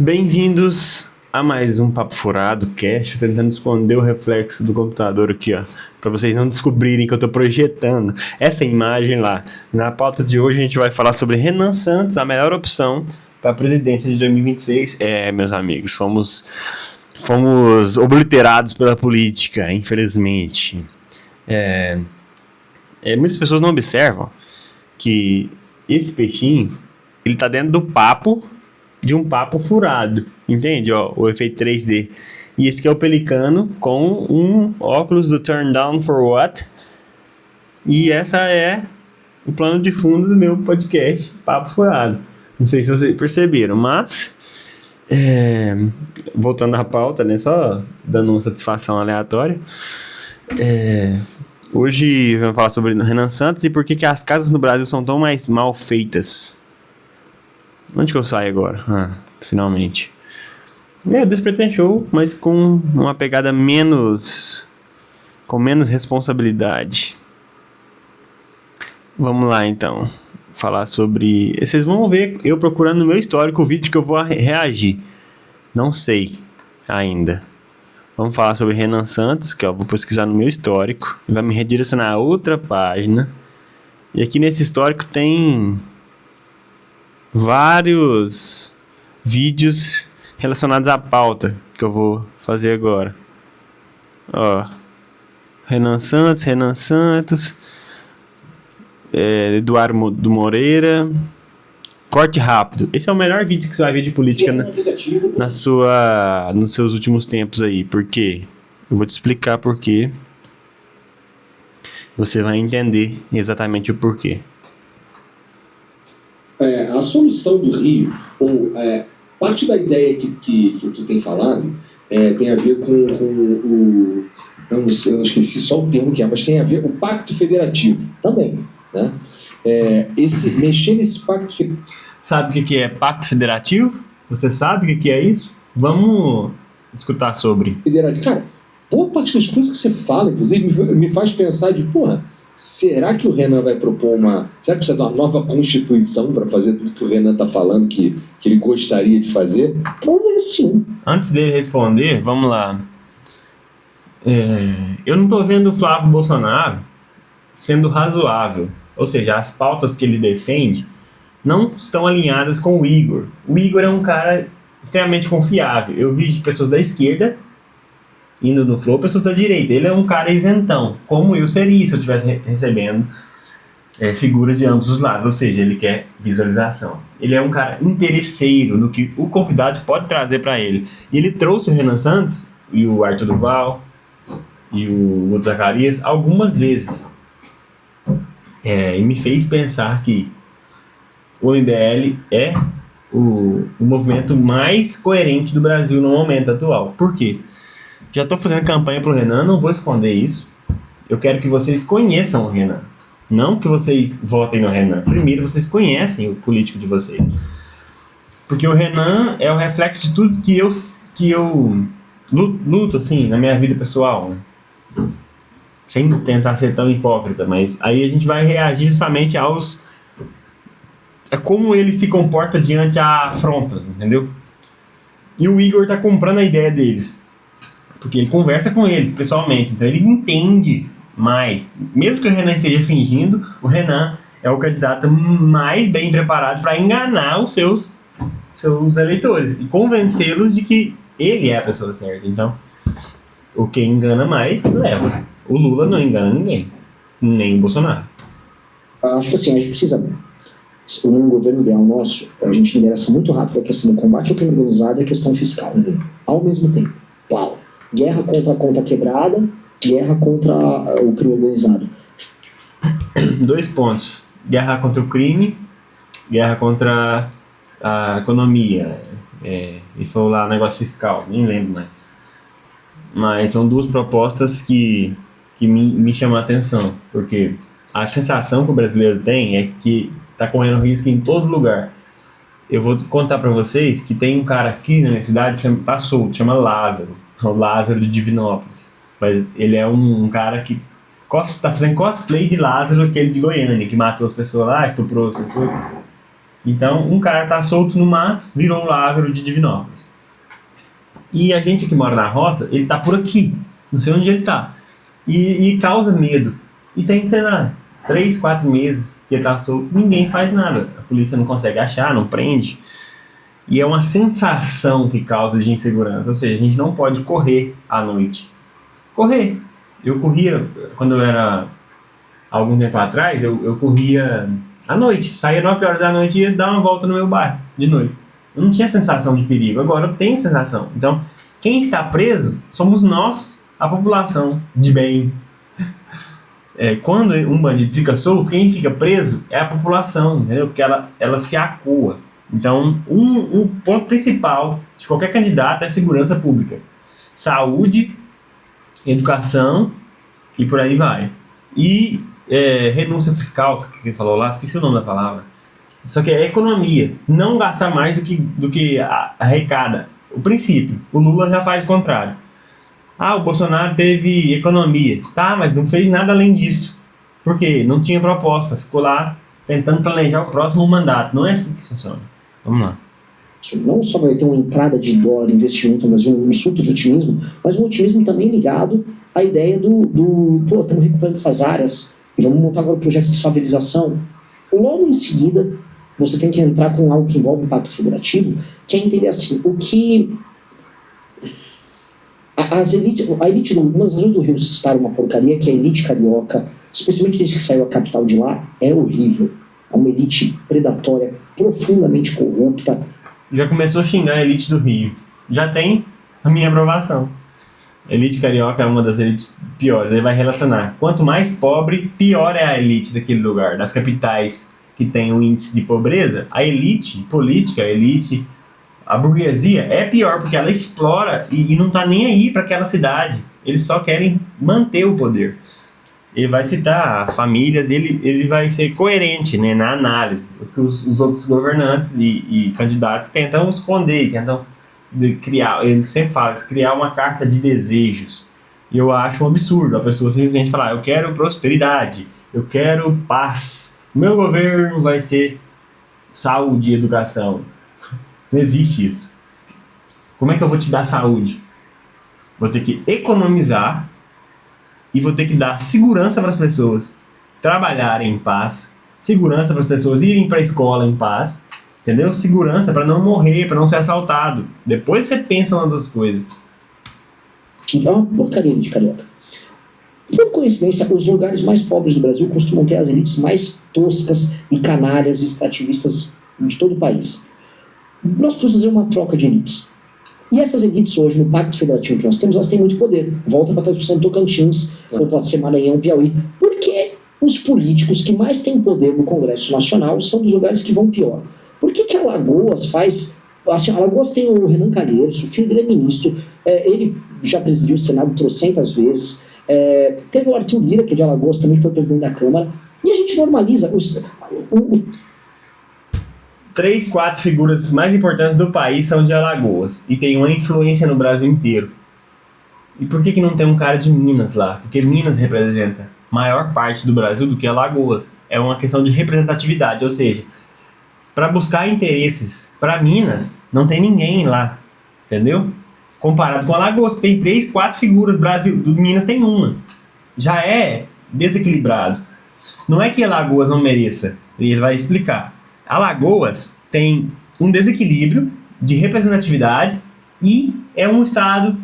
Bem-vindos a mais um Papo Furado Cast, tentando esconder o reflexo do computador aqui, ó, para vocês não descobrirem que eu tô projetando essa imagem lá. Na pauta de hoje a gente vai falar sobre Renan Santos, a melhor opção para a presidência de 2026. Meus amigos, fomos obliterados pela política, infelizmente. Muitas pessoas não observam que esse peixinho, ele tá dentro do papo de um papo furado, entende? Ó, o efeito 3D. E esse aqui é o pelicano com um óculos do Turn Down for What? E essa é o plano de fundo do meu podcast, Papo Furado. Não sei se vocês perceberam, mas voltando à pauta, né? Só dando uma satisfação aleatória. Hoje vamos falar sobre Renan Santos e por que as casas no Brasil são tão mais mal feitas. Onde que eu saio agora? Finalmente. Despretension Show, mas com uma pegada com menos responsabilidade. Vamos lá, então. Falar sobre... Vocês vão ver eu procurando no meu histórico o vídeo que eu vou reagir. Não sei ainda. Vamos falar sobre Renan Santos, que eu vou pesquisar no meu histórico. Vai me redirecionar a outra página. E aqui nesse histórico tem vários vídeos relacionados à pauta que eu vou fazer agora. Ó, Renan Santos, Eduardo do Moreira, corte rápido. Esse é o melhor vídeo que você vai ver de política nos seus últimos tempos aí. Por quê? Eu vou te explicar por quê. Você vai entender exatamente o porquê. A solução do Rio, ou parte da ideia que tu tem falado, tem a ver com o... Eu não esqueci só o termo que é, mas tem a ver com o Pacto Federativo também, né? Mexer nesse Pacto Federativo. Sabe o que é Pacto Federativo? Você sabe o que é isso? Vamos escutar sobre. Cara, boa parte das coisas que você fala, inclusive, me faz pensar de, será que o Renan vai propor será que precisa de uma nova Constituição para fazer tudo que o Renan está falando que ele gostaria de fazer? Talvez sim. Antes dele responder, vamos lá. Eu não estou vendo o Flávio Bolsonaro sendo razoável. Ou seja, as pautas que ele defende não estão alinhadas com o Igor. O Igor é um cara extremamente confiável. Eu vi pessoas da esquerda indo no flow, pessoas da direita. Ele é um cara isentão, como eu seria se eu estivesse recebendo figuras de ambos os lados. Ou seja, ele quer visualização. Ele é um cara interesseiro no que o convidado pode trazer para ele. E ele trouxe o Renan Santos e o Arthur Duval e o outro Zacarias algumas vezes. E me fez pensar que o MBL é o movimento mais coerente do Brasil no momento atual. Por quê? Já estou fazendo campanha pro Renan, não vou esconder isso. Eu quero que vocês conheçam o Renan. Não que vocês votem no Renan. Primeiro, vocês conhecem o político de vocês. Porque o Renan é o reflexo de tudo que eu luto, assim, na minha vida pessoal. Sem tentar ser tão hipócrita, mas aí a gente vai reagir justamente como ele se comporta diante a afrontas, entendeu? E o Igor tá comprando a ideia deles. Porque ele conversa com eles pessoalmente, então ele entende mais. Mesmo que o Renan esteja fingindo, o Renan é o candidato mais bem preparado para enganar os seus eleitores e convencê-los de que ele é a pessoa certa. Então, o que engana mais, leva. O Lula não engana ninguém, nem o Bolsonaro. Acho que assim, a gente precisa, num governo ideal nosso, a gente endereça muito rápido a questão do combate ao crime organizado e a questão fiscal, ao mesmo tempo. Uau! Guerra contra a conta quebrada, guerra contra o crime organizado. 2 pontos. Guerra contra o crime, guerra contra a economia. E falou lá negócio fiscal, nem lembro mais. Mas são 2 propostas que me chamam a atenção. Porque a sensação que o brasileiro tem é que está correndo risco em todo lugar. Eu vou contar para vocês que tem um cara aqui na minha cidade, tá solto, chama Lázaro. O Lázaro de Divinópolis. Mas ele é um cara que tá fazendo cosplay de Lázaro, aquele de Goiânia, que matou as pessoas lá, estuprou as pessoas. Então, um cara tá solto no mato, virou o Lázaro de Divinópolis. E a gente que mora na roça, ele tá por aqui, não sei onde ele tá. E causa medo. E tem, sei lá, 3, 4 meses que ele tá solto, ninguém faz nada. A polícia não consegue achar, não prende. E é uma sensação que causa de insegurança. Ou seja, a gente não pode correr à noite. Correr. Eu corria, quando eu era algum tempo atrás, eu corria à noite. Saía 9 horas da noite e ia dar uma volta no meu bairro, de noite. Eu não tinha sensação de perigo, agora eu tenho sensação. Então, quem está preso somos nós, a população de bem. Quando um bandido fica solto, quem fica preso é a população, entendeu? Porque ela se acua. Então, um ponto principal de qualquer candidato é segurança pública. Saúde, educação e por aí vai. E renúncia fiscal, que você falou lá, esqueci o nome da palavra. Só que é economia, não gastar mais do que arrecada. O princípio, o Lula já faz o contrário. O Bolsonaro teve economia. Tá, mas não fez nada além disso. Por quê? Não tinha proposta, ficou lá tentando planejar o próximo mandato. Não é assim que funciona. Vamos lá. Não só vai ter uma entrada de dólar, investimento no Brasil, um surto de otimismo, mas um otimismo também ligado à ideia estamos recuperando essas áreas e vamos montar agora um projeto de favelização. Logo em seguida, você tem que entrar com algo que envolve o Pacto Federativo, que é entender assim, o que a elite das zonas do Rio citaram uma porcaria, que é a elite carioca, especialmente desde que saiu a capital de lá, é horrível. É uma elite predatória, profundamente corrupta. Já começou a xingar a elite do Rio. Já tem a minha aprovação. A elite carioca é uma das elites piores. Ele vai relacionar. Quanto mais pobre, pior é a elite daquele lugar. Das capitais que tem um índice de pobreza, a elite política, a burguesia é pior, porque ela explora e não tá nem aí para aquela cidade. Eles só querem manter o poder. Ele vai citar as famílias, ele vai ser coerente, né, na análise. O que os outros governantes e candidatos tentam esconder, tentam criar, ele sempre fala, criar uma carta de desejos. E eu acho um absurdo a pessoa simplesmente falar, eu quero prosperidade, eu quero paz, o meu governo vai ser saúde e educação. Não existe isso. Como é que eu vou te dar saúde? Vou ter que economizar e vou ter que dar segurança para as pessoas trabalharem em paz, segurança para as pessoas irem para a escola em paz, entendeu? Segurança para não morrer, para não ser assaltado. Depois você pensa nas outras coisas. É uma porcaria de carioca. Por coincidência, os lugares mais pobres do Brasil costumam ter as elites mais toscas e canárias e extrativistas de todo o país. Nós precisamos fazer uma troca de elites. E essas elites hoje, no Pacto Federativo que nós temos, elas têm muito poder. Volta para a discussão do Tocantins, ou pode ser Maranhão, Piauí. Porque os políticos que mais têm poder no Congresso Nacional são dos lugares que vão pior. Por que Alagoas faz... Assim, Alagoas tem o Renan Calheiros, o filho dele é ministro, ele já presidiu o Senado trocentas vezes, teve o Arthur Lira, que é de Alagoas, também foi presidente da Câmara, e a gente normaliza... 3, 4 figuras mais importantes do país são de Alagoas e tem uma influência no Brasil inteiro. E por que não tem um cara de Minas lá? Porque Minas representa maior parte do Brasil do que Alagoas. É uma questão de representatividade, ou seja, para buscar interesses para Minas, não tem ninguém lá, entendeu? Comparado com Alagoas, que tem 3, 4 figuras, do Minas tem uma. Já é desequilibrado. Não é que Alagoas não mereça, ele vai explicar. Alagoas tem um desequilíbrio de representatividade e é um estado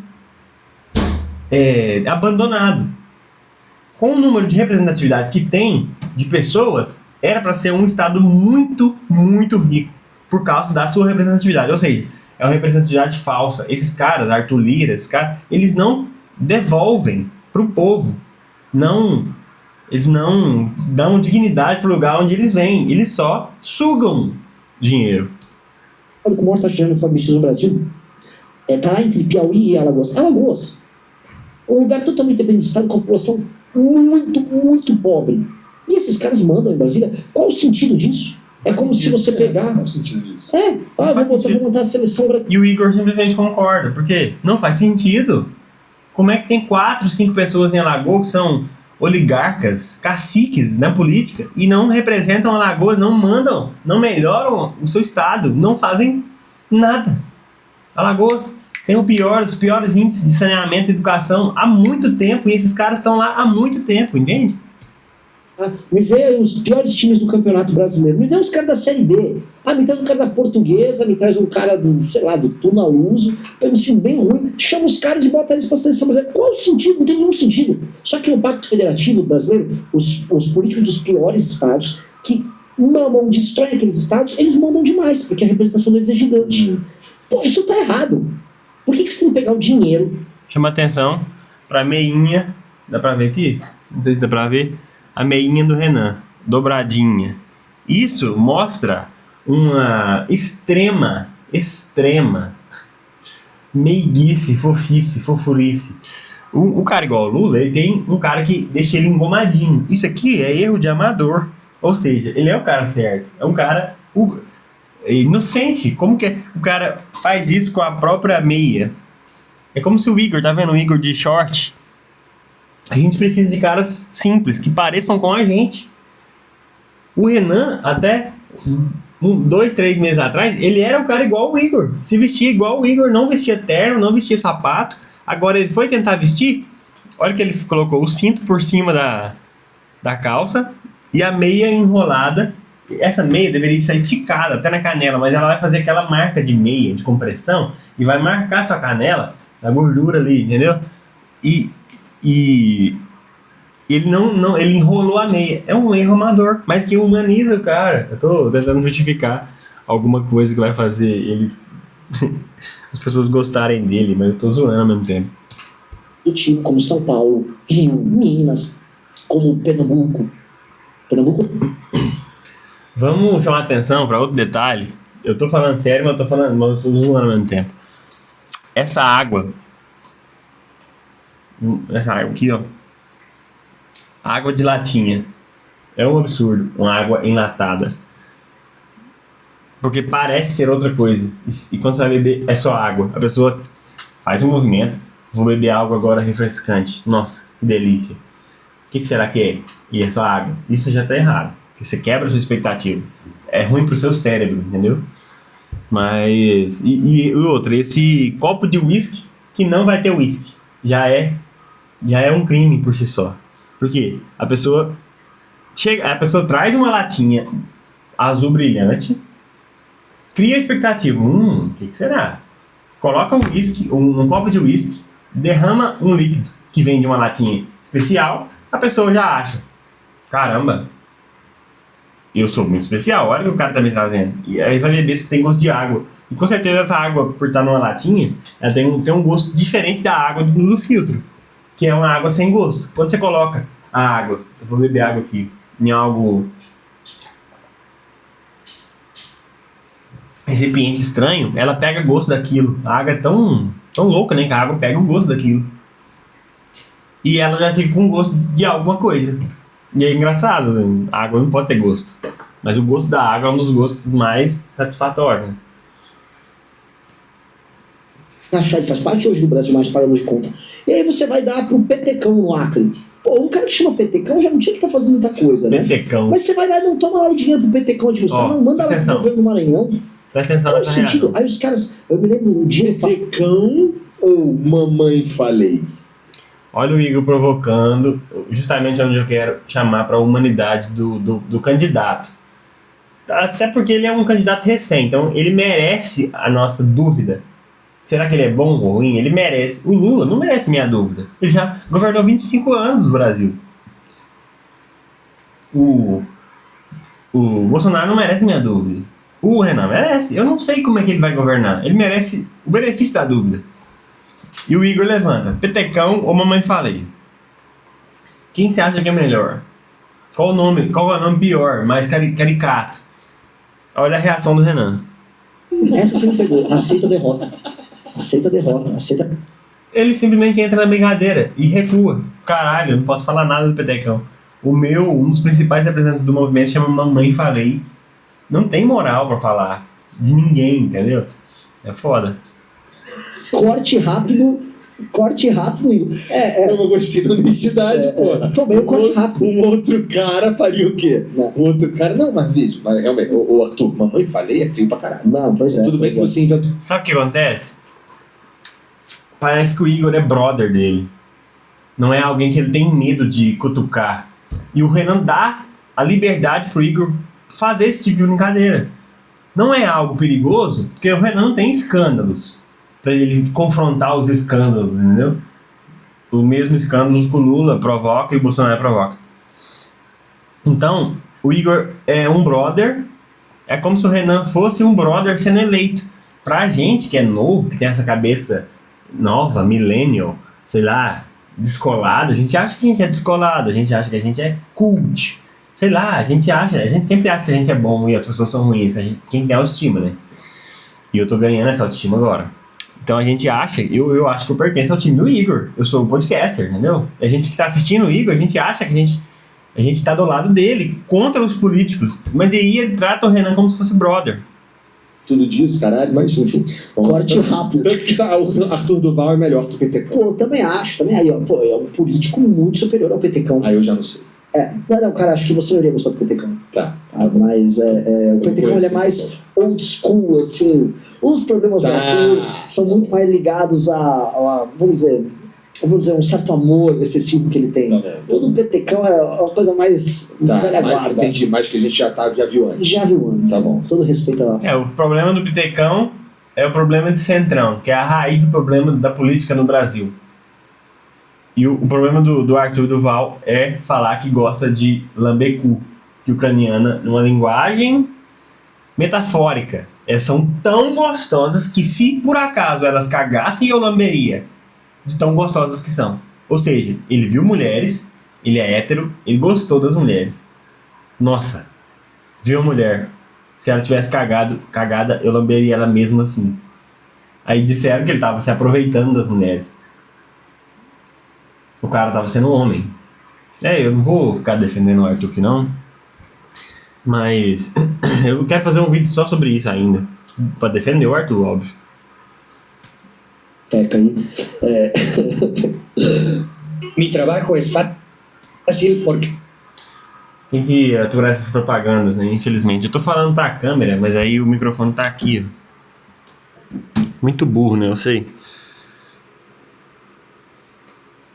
abandonado. Com o número de representatividade que tem de pessoas, era para ser um estado muito, muito rico por causa da sua representatividade. Ou seja, é uma representatividade falsa. Esses caras, Arthur Lira, esses caras, eles não devolvem para o povo. Eles não dão dignidade para o lugar onde eles vêm. Eles só sugam dinheiro. Com o maior taxa de analfabetismo no Brasil, está lá entre Piauí e Alagoas. Alagoas, um lugar totalmente dependente do Estado, com a população muito, muito pobre. E esses caras mandam em Brasília. Qual o sentido disso? É como se você pegar... Qual o sentido disso? Vou montar a seleção... E o Igor simplesmente concorda. Por quê? Não faz sentido. Como é que tem 4, 5 pessoas em Alagoas que são oligarcas, caciques na política e não representam Alagoas, não mandam, não melhoram o seu estado, não fazem nada. Alagoas tem os piores índices de saneamento e educação há muito tempo e esses caras estão lá há muito tempo, entende? Me vê os piores times do Campeonato Brasileiro. Me vê os caras da Série B. Me traz um cara da Portuguesa, me traz um cara do, sei lá, do Tunaluso. Pega um time bem ruim. Chama os caras e bota eles pra seleção brasileira. Qual o sentido? Não tem nenhum sentido. Só que no Pacto Federativo Brasileiro, os políticos dos piores estados, que mamam, destroem aqueles estados, eles mandam demais, porque a representação deles é gigante. Pô, isso tá errado. Por que você tem que pegar o dinheiro? Chama atenção pra meinha. Dá pra ver aqui? Não sei se dá pra ver. A meinha do Renan, dobradinha. Isso mostra uma extrema meiguice, fofice, fofurice. Um cara igual o Lula, ele tem um cara que deixa ele engomadinho. Isso aqui é erro de amador. Ou seja, ele é o cara certo. É um cara inocente. Como que o cara faz isso com a própria meia? É como se o Igor, tá vendo o Igor de short? A gente precisa de caras simples, que pareçam com a gente. O Renan, até 2, 3 meses atrás, ele era um cara igual o Igor. Se vestia igual o Igor, não vestia terno, não vestia sapato. Agora ele foi tentar vestir, olha que ele colocou o cinto por cima da calça e a meia enrolada. Essa meia deveria estar esticada até na canela, mas ela vai fazer aquela marca de meia, de compressão, e vai marcar sua canela, a gordura ali, entendeu? E ele ele enrolou a meia. É um erro amador, mas que humaniza o cara. Eu tô tentando justificar alguma coisa que vai fazer ele as pessoas gostarem dele, mas eu tô zoando ao mesmo tempo. Como São Paulo, Rio, Minas, como Pernambuco. Vamos chamar atenção para outro detalhe. Eu tô falando sério, mas eu tô zoando ao mesmo tempo. Essa água aqui, ó. Água de latinha. É um absurdo. Uma água enlatada. Porque parece ser outra coisa. E quando você vai beber, é só água. A pessoa faz um movimento. Vou beber água agora refrescante. Nossa, que delícia. O que será que é? E é só água. Isso já tá errado. Porque você quebra a sua expectativa. É ruim pro seu cérebro, entendeu? Mas... E outra, esse copo de uísque que não vai ter uísque. Já é um crime por si só. Por quê? A pessoa traz uma latinha azul brilhante, cria a expectativa. O que será? Coloca um copo de uísque, derrama um líquido que vem de uma latinha especial, a pessoa já acha, caramba, eu sou muito especial, olha o que o cara tá me trazendo. E aí vai beber se tem gosto de água. E com certeza essa água, por estar numa latinha, ela tem um gosto diferente da água do filtro, que é uma água sem gosto. Quando você coloca a água, eu vou beber água aqui, em algo recipiente estranho, ela pega gosto daquilo. A água é tão louca, né, que a água pega o gosto daquilo. E ela já fica com gosto de alguma coisa. E é engraçado, né? A água não pode ter gosto. Mas o gosto da água é um dos gostos mais satisfatórios, né? A Chad faz parte hoje do Brasil mais pagador de conta. E aí você vai dar pro Petecão no Acre. Pô, um cara que chama Petecão já não tinha que estar fazendo muita coisa, né? Petecão. Mas você vai dar, não toma lá o dinheiro pro Petecão de você, não manda lá pro governo do Maranhão. Presta atenção Qual o nessa sentido? reação. Aí os caras, eu me lembro um dia... Petecão ou mamãe falei? Olha o Igor provocando justamente onde eu quero chamar para a humanidade do candidato. Até porque ele é um candidato recém, então ele merece a nossa dúvida. Será que ele é bom ou ruim? Ele merece. O Lula não merece minha dúvida. Ele já governou 25 anos no Brasil. O Bolsonaro não merece minha dúvida. O Renan merece. Eu não sei como é que ele vai governar. Ele merece o benefício da dúvida. E o Igor levanta. Petecão ou mamãe falei? Quem você acha que é melhor? Qual é o nome pior, mais caricato? Olha a reação do Renan. Essa você não pegou. Aceita a derrota. Aceita a derrota. Aceita... Ele simplesmente entra na brincadeira e recua. Caralho, eu não posso falar nada do Petecão. Um dos principais representantes do movimento chama Mamãe Falei. Não tem moral pra falar de ninguém, entendeu? É foda. Corte rápido Corte rápido, Igor. Eu gostei da honestidade, porra. Também o corte rápido. Um outro cara faria o quê? Não. Um outro cara... Não, mas veja, mas realmente, o Arthur, mamãe falei, é feio pra caralho. Não, pois é. Tudo bem que você inventou. Sabe o que acontece? Parece que o Igor é brother dele. Não é alguém que ele tem medo de cutucar. E o Renan dá a liberdade pro Igor fazer esse tipo de brincadeira. Não é algo perigoso, porque o Renan não tem escândalos pra ele confrontar os escândalos, entendeu? O mesmo escândalo que o Lula provoca e o Bolsonaro provoca. Então, o Igor é um brother. É como se o Renan fosse um brother sendo eleito. Pra gente que é novo, que tem essa cabeça nova, millennial, sei lá, descolado, a gente acha que a gente é descolado, a gente acha que a gente é cult. Sei lá, a gente sempre acha que a gente é bom e as pessoas são ruins. Quem tem autoestima, né? E eu tô ganhando essa autoestima agora. Então a gente acha, eu acho que eu pertenço ao time do Igor. Eu sou o podcaster, entendeu? A gente que tá assistindo o Igor, a gente acha que a gente tá do lado dele, contra os políticos. Mas aí ele trata o Renan como se fosse brother. Tudo disso, caralho, mas enfim. Corte rápido. Tanto que o Arthur Duval é melhor que o Petecão. Pô, eu também acho. Aí, ó, pô, é um político muito superior ao Petecão. Aí eu já não sei. Não, cara, acho que você não iria gostar do Petecão. Tá. Mas o Petecão ele é mais old school, assim. Os problemas do Arthur são muito mais ligados a vamos dizer, um certo amor excessivo que ele tem. Tá bem. Todo Petecão é uma coisa mais velha guarda. Entendi, mais que a gente já viu antes. Já viu antes. Tá bom. Todo respeito a... O problema do Petecão é o problema de Centrão, que é a raiz do problema da política no Brasil. E o problema do Arthur Duval é falar que gosta de lambecu, de ucraniana, numa linguagem metafórica. Elas são tão gostosas que se por acaso elas cagassem eu lamberia, de tão gostosas que são. Ou seja, ele viu mulheres, ele é hétero, ele gostou das mulheres. Nossa, viu a mulher. Se ela tivesse cagada, eu lamberia ela mesmo assim. Aí disseram que ele tava se aproveitando das mulheres. O cara tava sendo homem. Eu não vou ficar defendendo o Arthur aqui não. Mas eu quero fazer um vídeo só sobre isso ainda. Pra defender o Arthur, óbvio. Teca aí. Mi trabajo es fácil porque Tem que aturar essas propagandas, né? Infelizmente. Eu tô falando pra câmera, mas aí o microfone tá aqui, ó. Muito burro, né? Eu sei.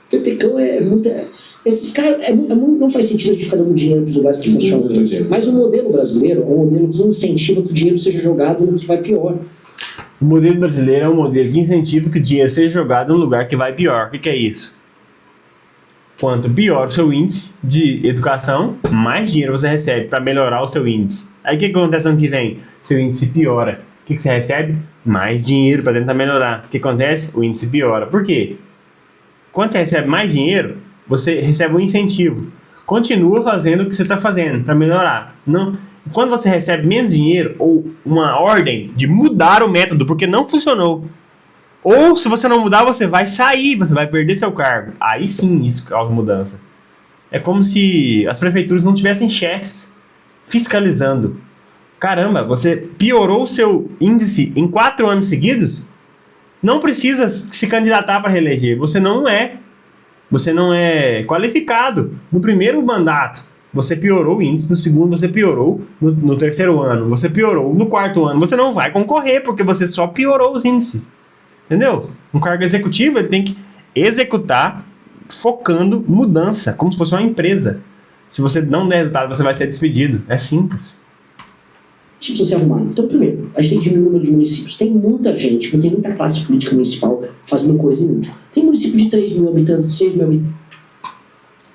Petecão é muita... Esses caras... não faz sentido a gente ficar dando dinheiro para os lugares que funcionam. Mas o modelo brasileiro é um modelo que incentiva que o dinheiro seja jogado no que vai pior. O modelo brasileiro é um modelo que incentiva que o dinheiro seja jogado num lugar que vai pior. O que é isso? Quanto pior o seu índice de educação, mais dinheiro você recebe para melhorar o seu índice. Aí o que acontece ano que vem? Seu índice piora. O que você recebe? Mais dinheiro para tentar melhorar. O que acontece? O índice piora. Por quê? Quando você recebe mais dinheiro, você recebe um incentivo. Continua fazendo o que você está fazendo para melhorar. Não, quando você recebe menos dinheiro ou uma ordem de mudar o método porque não funcionou, ou se você não mudar, você vai sair, você vai perder seu cargo. Aí sim isso causa mudança. É como se as prefeituras não tivessem chefes fiscalizando. Caramba, você piorou o seu índice em 4 anos seguidos? Não precisa se candidatar para reeleger. Você não é qualificado. No primeiro mandato, você piorou o índice. No segundo, você piorou. No terceiro ano, você piorou. No quarto ano, você não vai concorrer, porque você só piorou os índices. Entendeu? Um cargo executivo, ele tem que executar focando mudança, como se fosse uma empresa. Se você não der resultado, você vai ser despedido. É simples. Isso precisa ser arrumado. Então, primeiro, a gente tem que diminuir o número de municípios. Tem muita gente, tem muita classe política municipal fazendo coisa inútil. Tem município de 3 mil habitantes, 6 mil habitantes.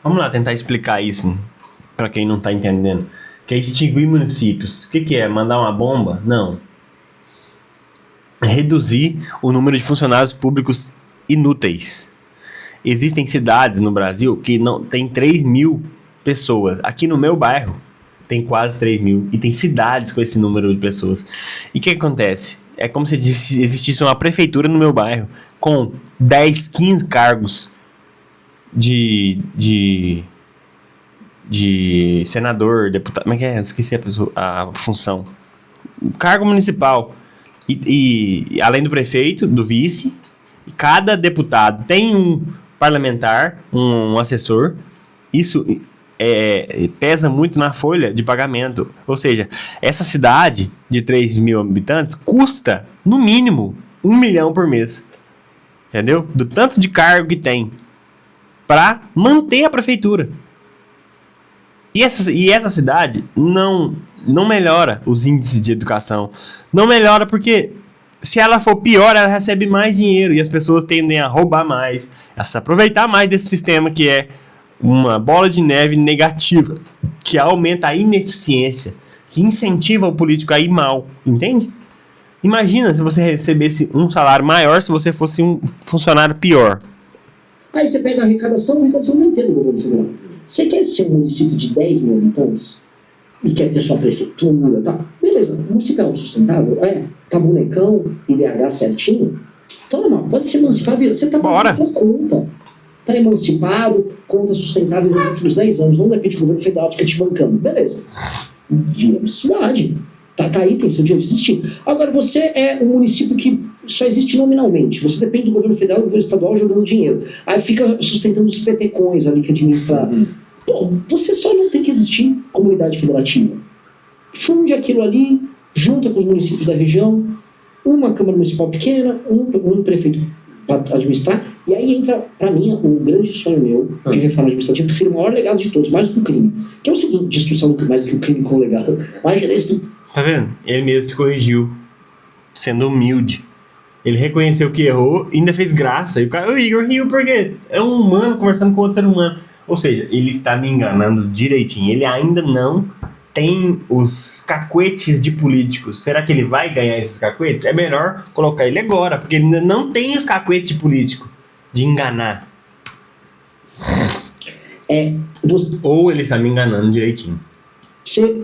Vamos lá tentar explicar isso para quem não está entendendo. Que é extinguir municípios. O que é? Mandar uma bomba? Não. É reduzir o número de funcionários públicos inúteis. Existem cidades no Brasil que não tem 3 mil pessoas. Aqui no meu bairro tem quase 3 mil. E tem cidades com esse número de pessoas. E o que acontece? É como se existisse uma prefeitura no meu bairro com 10, 15 cargos de senador, deputado... Como é que é? Esqueci a função. Cargo municipal. E além do prefeito, do vice, e cada deputado tem um parlamentar, um assessor. Isso pesa muito na folha de pagamento. Ou seja, essa cidade de 3 mil habitantes custa, no mínimo, 1 milhão por mês. Entendeu? Do tanto de cargo que tem para manter a prefeitura. E essa cidade não melhora os índices de educação. Não melhora porque se ela for pior, ela recebe mais dinheiro e as pessoas tendem a roubar mais, a se aproveitar mais desse sistema que é uma bola de neve negativa, que aumenta a ineficiência, que incentiva o político a ir mal, entende? Imagina se você recebesse um salário maior se você fosse um funcionário pior. Aí você pega a arrecadação vai ter no governo federal. Você quer ser um município de 10 mil habitantes e quer ter sua prefeitura, tá? Beleza, o município é autossustentável? Tá bonecão, IDH certinho? Toma, pode se emancipar, você tá pagando por conta. Tá emancipado, conta sustentável nos últimos 10 anos, não de repente o governo federal fica te bancando. Beleza, vira uma cidade. Tá aí, tem seu dia de existir. Agora, você é um município que só existe nominalmente. Você depende do governo federal e do governo estadual jogando dinheiro. Aí fica sustentando os petecões ali que administra. Pô, você só não tem que existir comunidade federativa. Funde aquilo ali, junta com os municípios da região, uma Câmara Municipal pequena, um prefeito para administrar, e aí entra, para mim, o grande sonho meu de reforma administrativa, que seria o maior legado de todos, mais do que o crime. Que é o seguinte, destruição do mais do que o crime com o legado. Mas esse. Tá vendo? Ele mesmo se corrigiu, sendo humilde. Ele reconheceu que errou e ainda fez graça. E o Igor riu porque é um humano conversando com outro ser humano. Ou seja, ele está me enganando direitinho. Ele ainda não tem os cacuetes de políticos. Será que ele vai ganhar esses cacuetes? É melhor colocar ele agora, porque ele ainda não tem os cacuetes de político. De enganar. Ou ele está me enganando direitinho. Você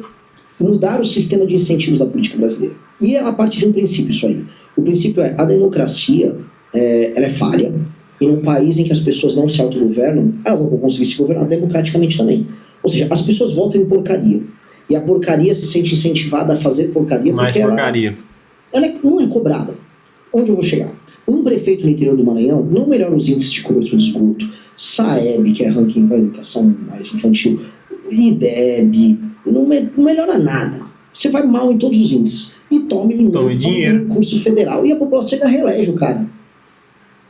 mudar o sistema de incentivos da política brasileira. E é a partir de um princípio isso aí. O princípio é a democracia, ela é falha, e num país em que as pessoas não se autogovernam, elas não vão conseguir se governar democraticamente também. Ou seja, as pessoas votam em porcaria. E a porcaria se sente incentivada a fazer porcaria mais porque porcaria. Ela não é cobrada. Onde eu vou chegar? Um prefeito no interior do Maranhão não melhora os índices de cobertura de esgoto, SAEB, que é ranking para educação mais infantil, IDEB, não melhora nada. Você vai mal em todos os índices. E tome dinheiro. Curso federal. E a população ainda reelege o cara.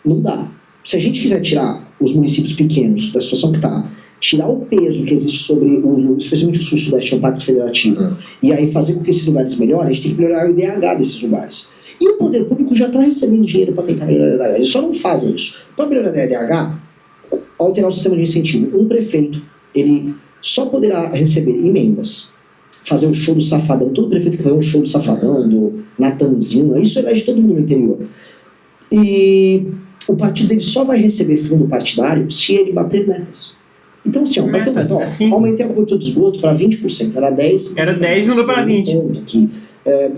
Não dá. Se a gente quiser tirar os municípios pequenos da situação que está, tirar o peso que existe sobre, especialmente o sul-sudeste, o Pacto Federativo, e aí fazer com que esses lugares melhorem, a gente tem que melhorar o IDH desses lugares. E o poder público já está recebendo dinheiro para tentar melhorar o IDH. Eles só não fazem isso. Para melhorar o IDH, alterar o sistema de incentivo. Um prefeito, ele só poderá receber emendas, fazer um show do Safadão. Todo prefeito que vai um show do Safadão, do Natanzinho, isso elege todo mundo no interior. E o partido dele só vai receber fundo partidário se ele bater metas. Então, assim, aumentei a cobertura de esgoto para 20%, era 10%. Era 10, mudou para 20%. Aqui.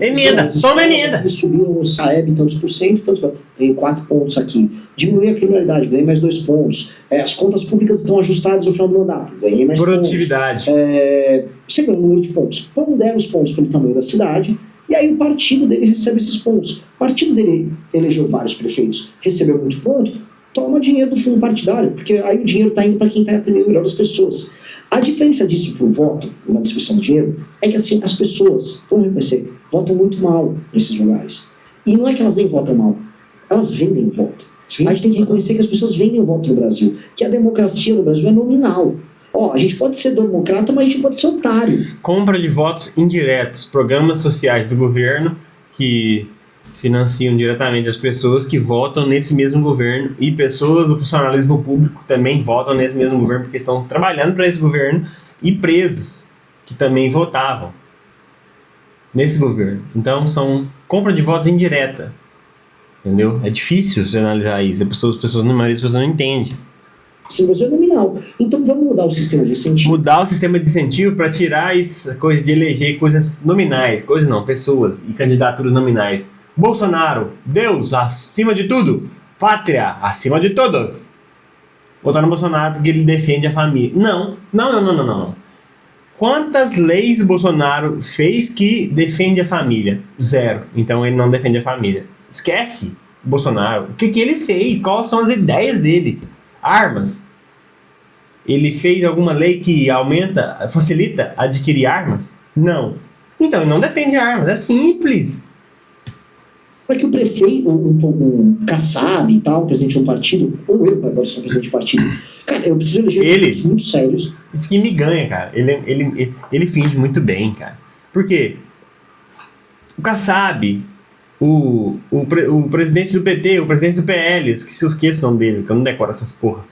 Emenda, só uma emenda. Eles subiram o SAEB tantos por cento, ganhei 4 pontos aqui. Diminuí a criminalidade, ganhei mais 2 pontos. As contas públicas estão ajustadas no final do mandato, ganhei mais produtividade. Pontos. Você ganha um número de pontos. Pondera os pontos pelo tamanho da cidade, e aí o partido dele recebe esses pontos. O partido dele elegeu vários prefeitos, recebeu muito ponto, toma dinheiro do fundo partidário, porque aí o dinheiro está indo para quem está atendendo melhor as pessoas. A diferença disso para o voto, na distribuição do dinheiro, é que assim, as pessoas, vamos reconhecer, votam muito mal nesses lugares. E não é que elas nem votam mal, elas vendem voto. Sim. A gente tem que reconhecer que as pessoas vendem voto no Brasil, que a democracia no Brasil é nominal. A gente pode ser democrata, mas a gente pode ser otário. Compra de votos indiretos, programas sociais do governo que financiam diretamente as pessoas que votam nesse mesmo governo, e pessoas do funcionalismo público também votam nesse mesmo governo porque estão trabalhando para esse governo, e presos que também votavam nesse governo. Então são compra de votos indireta, entendeu? É difícil você analisar isso, a maioria das pessoas não entende. Sim, mas é nominal. Então vamos mudar o sistema de incentivo. Mudar o sistema de incentivo para tirar essa coisa de eleger coisas nominais, coisas não, pessoas e candidaturas nominais. Bolsonaro, Deus acima de tudo, pátria acima de todos. Votar no Bolsonaro porque ele defende a família. Não. Quantas leis o Bolsonaro fez que defende a família? 0. Então ele não defende a família. Esquece. Bolsonaro. O que ele fez? Quais são as ideias dele? Armas. Ele fez alguma lei que facilita adquirir armas? Não. Então, ele não defende armas. É simples. Para que o prefeito, um Kassab e tal, presidente de um partido, ou eu agora sou presidente de partido, cara, eu preciso eleger pessoas muito sérios. Isso que me ganha, cara. Ele finge muito bem, cara. Por quê? O Kassab, o presidente do PT, o presidente do PL, esqueço o nome dele, que eu não decoro essas porra.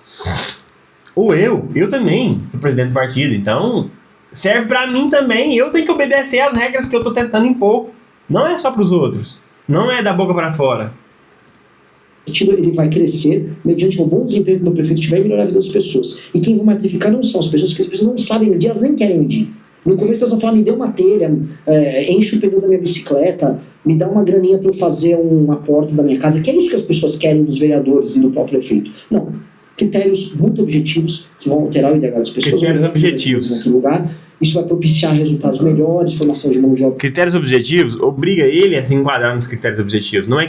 Ou eu também sou presidente do partido, então serve pra mim também. Eu tenho que obedecer às regras que eu tô tentando impor. Não é só pros outros. Não é da boca para fora. Ele vai crescer mediante um bom desempenho que o prefeito tiver e melhorar a vida das pessoas. E quem vai matrificar não são as pessoas, porque as pessoas não sabem medir, elas nem querem medir. No começo elas vão falar, me dê uma telha, enche o pneu da minha bicicleta, me dá uma graninha para eu fazer uma porta da minha casa, que é isso que as pessoas querem dos vereadores e do próprio prefeito. Não. Critérios muito objetivos que vão alterar o IDH das pessoas. Critérios objetivos. Naquele lugar. Isso vai propiciar resultados melhores, formação de mão de obra. Critérios objetivos obriga ele a se enquadrar nos critérios objetivos. Não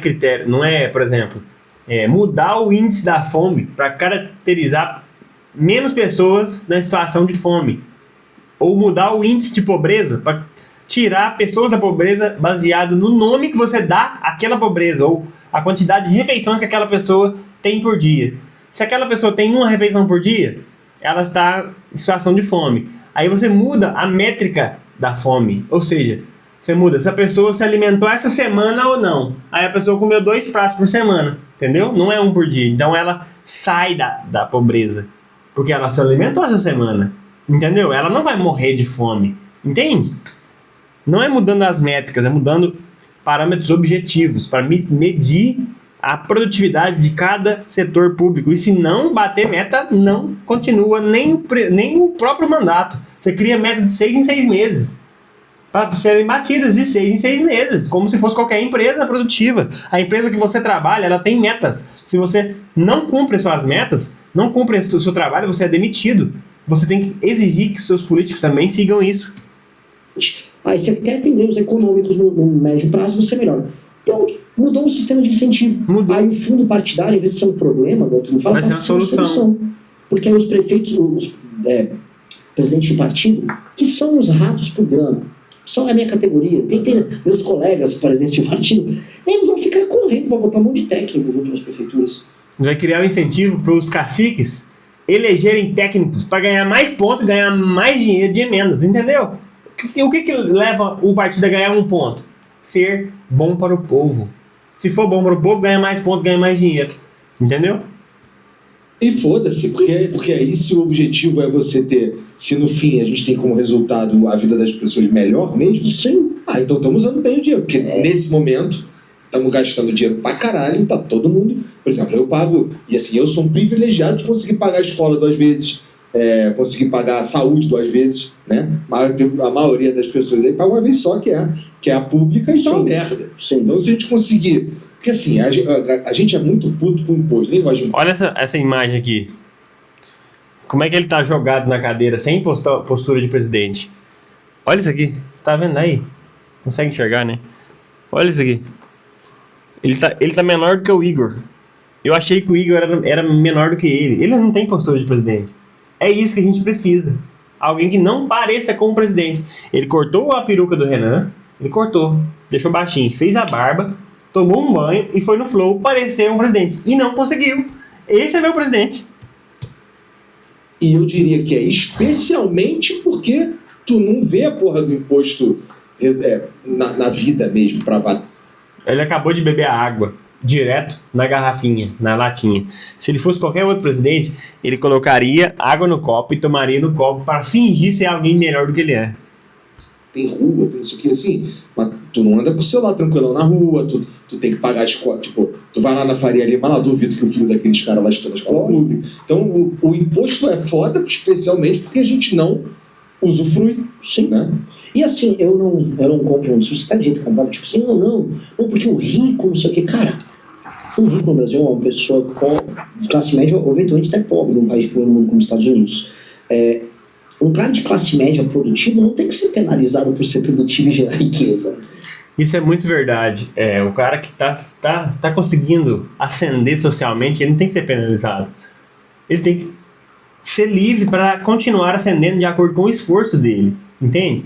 é, por exemplo, mudar o índice da fome para caracterizar menos pessoas na situação de fome. Ou mudar o índice de pobreza para tirar pessoas da pobreza baseado no nome que você dá àquela pobreza, ou a quantidade de refeições que aquela pessoa tem por dia. Se aquela pessoa tem uma refeição por dia, ela está em situação de fome. Aí você muda a métrica da fome. Ou seja, você muda se a pessoa se alimentou essa semana ou não. Aí a pessoa comeu 2 pratos por semana. Entendeu? Não é um por dia. Então ela sai da pobreza. Porque ela se alimentou essa semana. Entendeu? Ela não vai morrer de fome. Entende? Não é mudando as métricas, é mudando parâmetros objetivos para medir a produtividade de cada setor público. E se não bater meta, não continua nem o próprio mandato. Você cria meta de 6 em 6 meses. Para serem batidas de 6 em 6 meses. Como se fosse qualquer empresa produtiva. A empresa que você trabalha, ela tem metas. Se você não cumpre suas metas, não cumpre o seu trabalho, você é demitido. Você tem que exigir que seus políticos também sigam isso. Aí você quer atender os econômicos no médio prazo, você melhora. Pronto. Mudou o sistema de incentivo. Mudou. Aí o fundo partidário, em vez de ser um problema, não fala, vai ser uma solução. Porque aí os prefeitos, os presidentes de partido, que são os ratos por grana, são a minha categoria. Tem meus colegas presidentes de partido, eles vão ficar correndo para botar um monte de técnico junto nas prefeituras. Vai criar um incentivo para os caciques elegerem técnicos para ganhar mais pontos, ganhar mais dinheiro de emendas, entendeu? O que leva o partido a ganhar um ponto? Ser bom para o povo. Se for bom para o povo, ganha mais pontos, ganha mais dinheiro. Entendeu? E foda-se, porque aí se o objetivo é você ter, se no fim a gente tem como resultado a vida das pessoas melhor mesmo, sim. Então estamos usando bem o dinheiro, porque nesse momento estamos gastando dinheiro pra caralho, tá todo mundo, por exemplo, eu pago, e assim, eu sou um privilegiado de conseguir pagar a escola 2 vezes, conseguir pagar a saúde 2 vezes, né? A maioria das pessoas aí paga uma vez só, que é a pública, e isso é uma merda. Sim. Então se a gente conseguir, porque assim, a gente é muito puto com imposto, nem gosta de Olha essa imagem aqui. Como é que ele tá jogado na cadeira sem postura de presidente? Olha isso aqui. Você tá vendo aí? Consegue enxergar, né? Olha isso aqui. Ele tá menor do que o Igor. Eu achei que o Igor era menor do que ele. Ele não tem postura de presidente. É isso que a gente precisa. Alguém que não pareça com o presidente. Ele cortou a peruca do Renan. Ele cortou. Deixou baixinho. Fez a barba. Tomou um banho e foi no flow parecer um presidente. E não conseguiu. Esse é meu presidente. E eu diria que é especialmente porque tu não vê a porra do imposto na vida mesmo pra valer. Ele acabou de beber a água direto na garrafinha, na latinha. Se ele fosse qualquer outro presidente, ele colocaria água no copo e tomaria no copo para fingir ser alguém melhor do que ele é. Tem rua, tem isso aqui assim, mas tu não anda com o celular tranquilão na rua, tu tem que pagar a escola, tipo, tu vai lá na Faria Lima, lá duvido que o filho daqueles caras lá estuda na escola pública. Então o imposto é foda, especialmente porque a gente não usufrui. Sim. Né? E assim, eu não compro um discurso, tá de jeito que comprava, tipo assim, não, porque o rico, não sei o que, cara. O rico no Brasil é uma pessoa com classe média, ou eventualmente até pobre, num país como os Estados Unidos. Um cara de classe média produtivo não tem que ser penalizado por ser produtivo e gerar riqueza. Isso é muito verdade. O cara que tá conseguindo ascender socialmente, ele não tem que ser penalizado. Ele tem que ser livre para continuar ascendendo de acordo com o esforço dele, entende?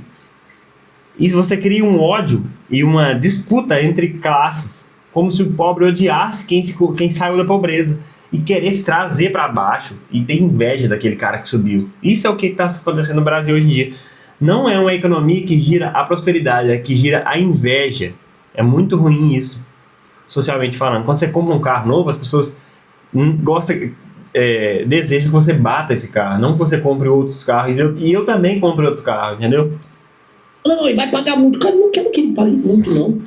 E você cria um ódio e uma disputa entre classes, como se o pobre odiasse quem saiu da pobreza e querer trazer para baixo e ter inveja daquele cara que subiu. Isso é o que está acontecendo no Brasil hoje em dia. Não é uma economia que gira a prosperidade, é que gira a inveja. É muito ruim isso, socialmente falando. Quando você compra um carro novo, as pessoas desejam que você bata esse carro, não que você compre outros carros. E eu também compro outro carro, entendeu? Não, ele vai pagar muito. Cara, eu não quero que ele pague muito, não.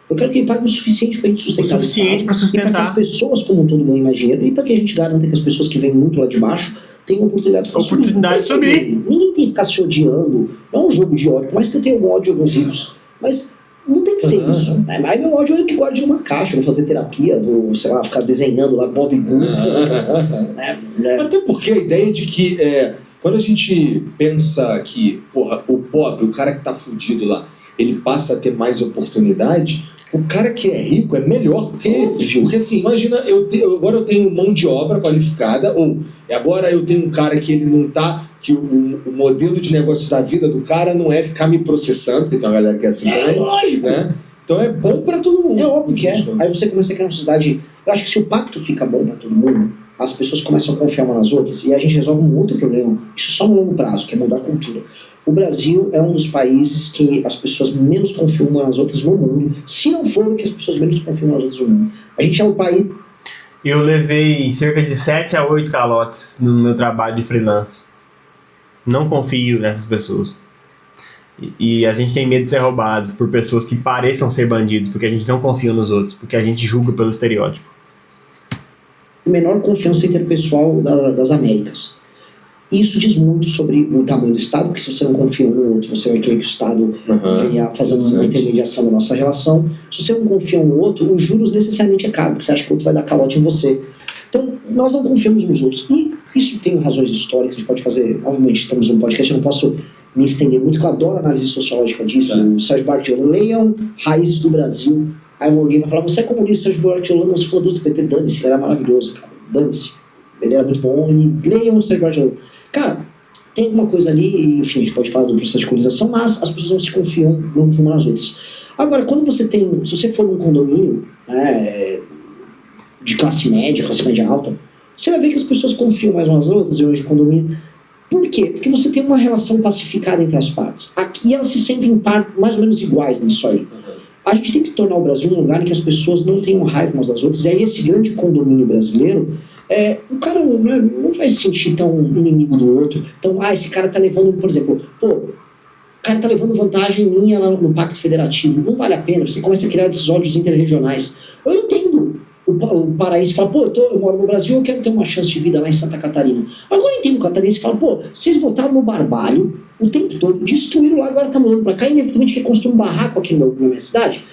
Eu quero que ele pague o suficiente para a gente sustentar. O suficiente para sustentar. E para que as pessoas como um todo ganhem mais dinheiro. E para que a gente garanta que as pessoas que vêm muito lá de baixo tenham oportunidades de subir. Ninguém tem que ficar se odiando. É um jogo de ódio. Mas que eu tenho ódio de alguns ricos. Mas não tem que ser isso. Mas meu ódio é eu que guardo de uma caixa. Vou fazer terapia, vou, sei lá, ficar desenhando lá Bob Goods. Até porque a ideia de que quando a gente pensa que, porra, o pobre, o cara que tá fudido lá, ele passa a ter mais oportunidade, o cara que é rico é melhor, porque assim, imagina, agora eu tenho mão de obra qualificada, ou agora eu tenho um cara que ele não tá, que o modelo de negócio da vida do cara não é ficar me processando, porque tem uma galera que é assim, lógico. Né? Então é bom pra todo mundo. É óbvio que é. Aí você começa a criar uma sociedade. Eu acho que se o pacto fica bom pra todo mundo, as pessoas começam a confiar umas nas outras e a gente resolve um outro problema. Isso só no longo prazo, que é mudar a cultura. O Brasil é um dos países que as pessoas menos confiam umas nas outras no mundo. Se não for o que as pessoas menos confiam umas nas outras no mundo. A gente é um país... Eu levei cerca de 7 a 8 calotes no meu trabalho de freelance. Não confio nessas pessoas. E a gente tem medo de ser roubado por pessoas que pareçam ser bandidos, porque a gente não confia nos outros, porque a gente julga pelo estereótipo. Menor confiança interpessoal das Américas. Isso diz muito sobre o tamanho do Estado, porque se você não confia um no outro, você vai querer que o Estado venha fazendo uma intermediação da nossa relação. Se você não confia um no outro, os juros necessariamente é caro, porque você acha que o outro vai dar calote em você. Então, nós não confiamos nos outros. E isso tem razões históricas, a gente pode fazer, obviamente, estamos num podcast, eu não posso me estender muito, porque eu adoro a análise sociológica disso. O Sérgio Bartiolano, leiam Raízes do Brasil. Aí alguém vai falar, você é comunista, Sérgio Bartiolano, os fundadores do PT, dane-se, ele era maravilhoso, cara, dane-se. Ele era muito bom, e leiam o Sérgio Bartiolano. Cara, tem alguma coisa ali, enfim, a gente pode falar do processo de colonização, mas as pessoas não se confiam umas nas outras. Agora, quando você tem, se você for num condomínio de classe média alta, você vai ver que as pessoas confiam mais umas nas outras em de condomínio. Por quê? Porque você tem uma relação pacificada entre as partes. Aqui elas se sentem mais ou menos iguais nisso aí. A gente tem que tornar o Brasil um lugar em que as pessoas não tenham raiva umas das outras, e aí esse grande condomínio brasileiro, o cara não vai se sentir tão inimigo do outro. Então, esse cara tá levando, por exemplo, o cara tá levando vantagem minha lá no Pacto Federativo. Não vale a pena, você começa a criar esses ódios interregionais. Eu entendo o paraíso fala, eu moro no Brasil, eu quero ter uma chance de vida lá em Santa Catarina. Agora eu entendo o catarinense que fala, vocês votaram no Barbalho o tempo todo, destruíram lá, agora tá mudando pra cá, e inevitavelmente quer construir um barraco aqui na minha cidade.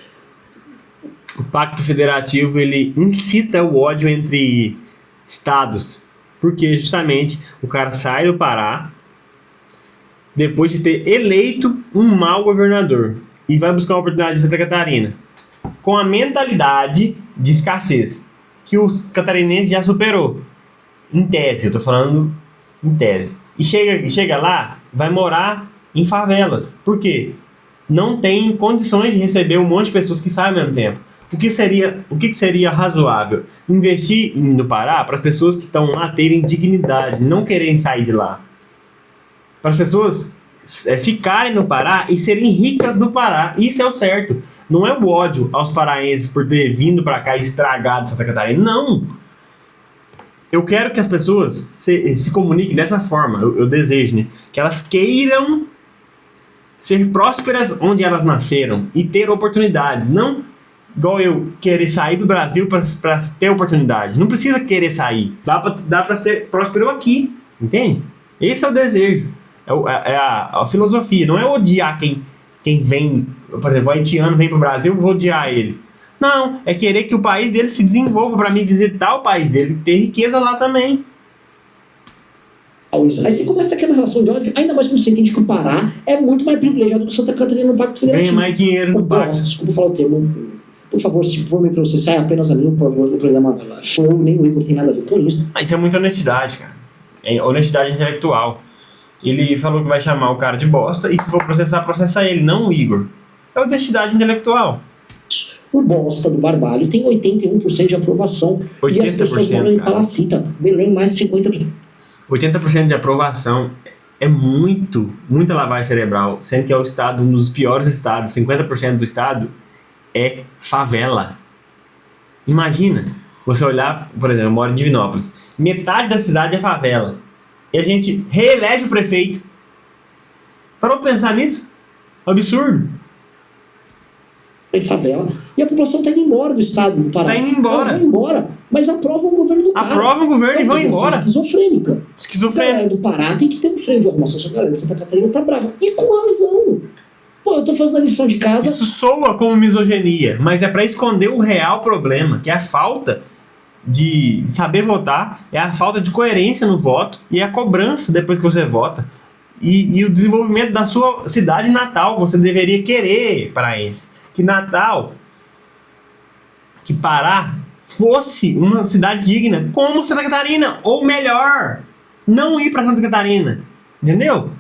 O Pacto Federativo, ele incita o ódio entre estados, porque justamente o cara sai do Pará depois de ter eleito um mau governador e vai buscar uma oportunidade em Santa Catarina com a mentalidade de escassez que o catarinense já superou, em tese, eu tô falando em tese, e chega lá, vai morar em favelas. Por quê? Não tem condições de receber um monte de pessoas que saem ao mesmo tempo. O que seria razoável? Investir no Pará para as pessoas que estão lá terem dignidade, não quererem sair de lá. Para as pessoas ficarem no Pará e serem ricas do Pará. Isso é o certo. Não é o ódio aos paraenses por ter vindo para cá e estragado Santa Catarina. Não! Eu quero que as pessoas se comuniquem dessa forma. Eu desejo, né? Que elas queiram ser prósperas onde elas nasceram e ter oportunidades. Não igual eu querer sair do Brasil para ter oportunidade. Não precisa querer sair. Dá para ser próspero aqui. Entende? Esse é o desejo. É a filosofia. Não é odiar quem vem. Por exemplo, o haitiano vem pro Brasil, eu vou odiar ele. Não, é querer que o país dele se desenvolva para mim visitar o país dele e ter riqueza lá também. Aí você começa a criar uma relação de ódio, ainda mais quando você entende que o Pará é muito mais privilegiado que Santa Catarina no Pacto Federativo. Ganha mais dinheiro no Pacto. Desculpa falar o termo. Por favor, se for me processar, é apenas a mim, o programa Flow, nem o Igor tem nada a ver com isso. Mas isso é muita honestidade, cara. É honestidade intelectual. Ele falou que vai chamar o cara de bosta, e se for processar, processa ele, não o Igor. É honestidade intelectual. O bosta do Barbalho tem 81% de aprovação. 80%, e as pessoas moram em Palafita. Belém, mais de 50%. 80% de aprovação é muita lavagem cerebral, sendo que é o estado, um dos piores estados, 50% do estado é favela. Imagina, você olhar, por exemplo, eu moro em Divinópolis, metade da cidade é favela, e a gente reelege o prefeito. Parou pra pensar nisso? Absurdo. Em favela. E a população está indo embora do estado do Pará. Tá indo embora. Elas vão embora, mas aprovam o governo do Pará. Aprovam o governo e vão embora. Esquizofrênica. A Esquizofrênico. galera do Pará tem que ter um freio de arrumação. Essa galera de Santa Catarina tá brava. E com razão. Pô, eu tô fazendo a lição de casa. Isso soa como misoginia, mas é pra esconder o real problema, que é a falta de saber votar, é a falta de coerência no voto e a cobrança depois que você vota. E o desenvolvimento da sua cidade natal, que você deveria querer, paraense. Que Natal, que Pará fosse uma cidade digna, como Santa Catarina, ou melhor, não ir para Santa Catarina, entendeu?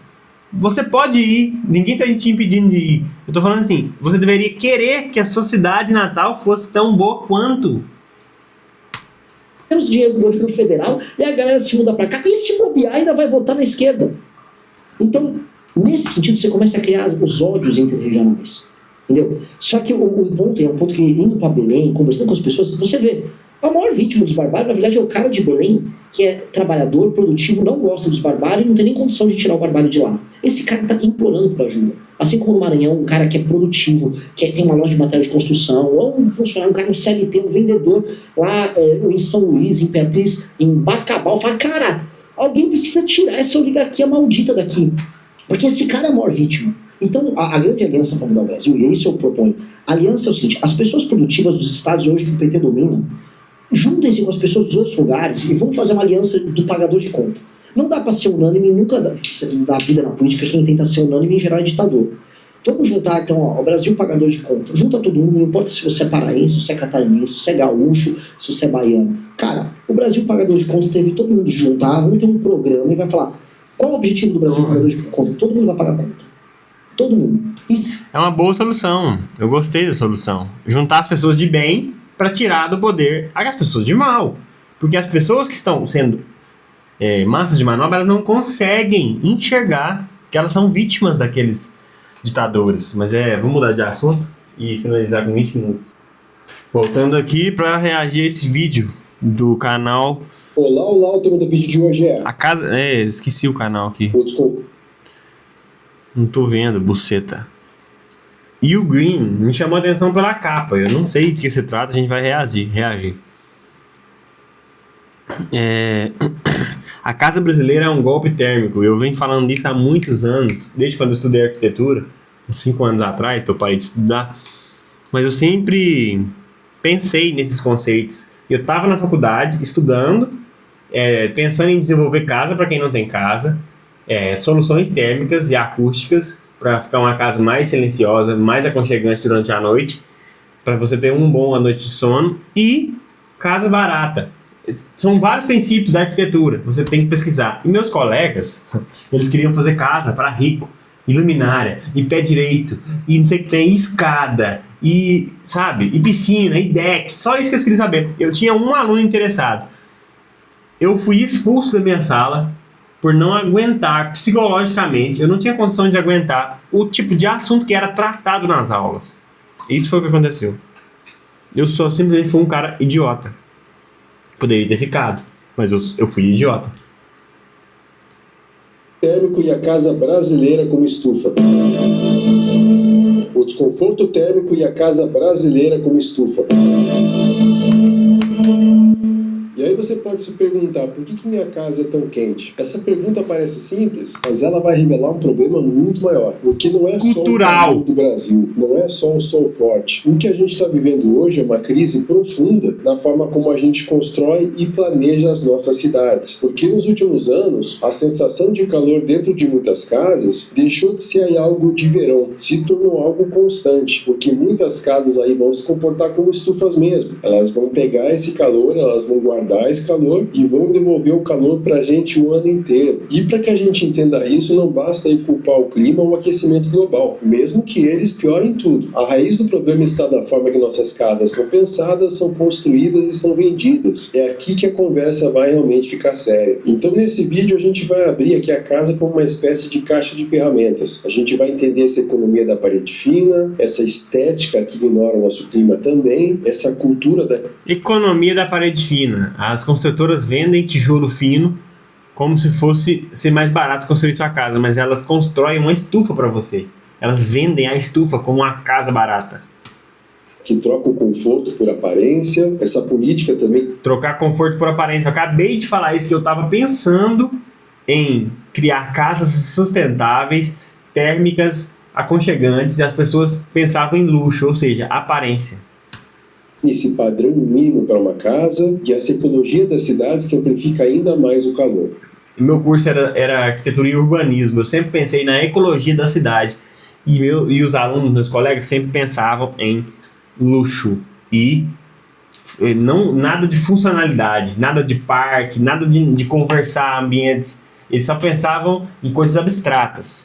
Você pode ir, ninguém tá te impedindo de ir. Eu tô falando assim, você deveria querer que a sua cidade natal fosse tão boa quanto. Temos dinheiro do governo federal e a galera se muda para cá. E se bobear, ainda vai votar na esquerda. Então, nesse sentido, você começa a criar os ódios interregionais. Entendeu? Só que um ponto que, indo para Belém, conversando com as pessoas, você vê, a maior vítima dos barbários, na verdade, é o cara de Belém, que é trabalhador, produtivo, não gosta dos barbários e não tem nem condição de tirar o barbário de lá. Esse cara está implorando por ajuda. Assim como no Maranhão, um cara que é produtivo, que tem uma loja de material de construção, ou um funcionário, um cara no CLT, um vendedor lá em São Luís, em Imperatriz, em Bacabal, fala, cara, alguém precisa tirar essa oligarquia maldita daqui. Porque esse cara é a maior vítima. Então, a grande aliança para mudar o Brasil, e é isso eu proponho, a aliança é o seguinte, as pessoas produtivas dos estados hoje que o PT domina, juntem-se com as pessoas dos outros lugares e vão fazer uma aliança do pagador de conta. Não dá para ser unânime, nunca dá vida na política, quem tenta ser unânime em geral é ditador. Vamos juntar, então, o Brasil pagador de conta. Junta todo mundo, não importa se você é paraense, se você é catarinense, se você é gaúcho, se você é baiano. Cara, o Brasil pagador de conta teve todo mundo juntar, vamos ter um programa e vai falar qual o objetivo do Brasil pagador de conta. Todo mundo vai pagar conta. Todo mundo. Isso. É uma boa solução. Eu gostei da solução. Juntar as pessoas de bem para tirar do poder as pessoas de mal. Porque as pessoas que estão sendo massas de manobra, elas não conseguem enxergar que elas são vítimas daqueles ditadores. Mas vamos mudar de assunto e finalizar com 20 minutos. Voltando aqui para reagir a esse vídeo do canal. Olá, o tema do vídeo de hoje é... A casa... esqueci o canal aqui. Desculpa. Não tô vendo, buceta. E o Green me chamou a atenção pela capa. Eu não sei de que se trata, a gente vai reagir. A casa brasileira é um golpe térmico. Eu venho falando disso há muitos anos, desde quando eu estudei arquitetura, uns 5 anos atrás, que eu parei de estudar. Mas eu sempre pensei nesses conceitos. Eu estava na faculdade, estudando, pensando em desenvolver casa para quem não tem casa, soluções térmicas e acústicas para ficar uma casa mais silenciosa, mais aconchegante durante a noite, para você ter uma boa noite de sono, e casa barata. São vários princípios da arquitetura, você tem que pesquisar. E meus colegas, eles queriam fazer casa para rico, e luminária, e pé direito, e não sei o que tem, escada, e sabe, e piscina, e deck, só isso que eles queriam saber. Eu tinha um aluno interessado. Eu fui expulso da minha sala por não aguentar psicologicamente, eu não tinha condição de aguentar o tipo de assunto que era tratado nas aulas. Isso foi o que aconteceu. Eu só simplesmente fui um cara idiota. Poderia ter ficado, mas eu fui idiota. Térmico e a casa brasileira como estufa. O desconforto térmico e a casa brasileira como estufa. E aí você você pode se perguntar, por que minha casa é tão quente? Essa pergunta parece simples, mas ela vai revelar um problema muito maior. Porque não é cultural. Só o calor do Brasil, não é só o sol forte. O que a gente está vivendo hoje é uma crise profunda na forma como a gente constrói e planeja as nossas cidades. Porque nos últimos anos, a sensação de calor dentro de muitas casas deixou de ser aí algo de verão, se tornou algo constante, porque muitas casas aí vão se comportar como estufas mesmo. Elas vão pegar esse calor, elas vão guardar esse calor e vão devolver o calor pra gente o ano inteiro. E para que a gente entenda isso, não basta aí culpar o clima ou o aquecimento global, mesmo que eles piorem tudo. A raiz do problema está na forma que nossas casas são pensadas, são construídas e são vendidas. É aqui que a conversa vai realmente ficar séria. Então nesse vídeo a gente vai abrir aqui a casa como uma espécie de caixa de ferramentas. A gente vai entender essa economia da parede fina, essa estética que ignora o nosso clima também, essa cultura da Economia da parede fina. As construtoras vendem tijolo fino como se fosse ser mais barato construir sua casa, mas elas constroem uma estufa para você. Elas vendem a estufa como uma casa barata. que troca o conforto por aparência, essa política também. Trocar conforto por aparência. Eu acabei de falar isso, que eu estava pensando em criar casas sustentáveis, térmicas, aconchegantes, e as pessoas pensavam em luxo, ou seja, aparência. Esse padrão mínimo para uma casa e essa ecologia das cidades que amplifica ainda mais o calor. Meu curso era arquitetura e urbanismo. Eu sempre pensei na ecologia da cidade. E os alunos, meus colegas, sempre pensavam em luxo. E não, nada de funcionalidade, nada de parque, nada de conversar ambientes. Eles só pensavam em coisas abstratas.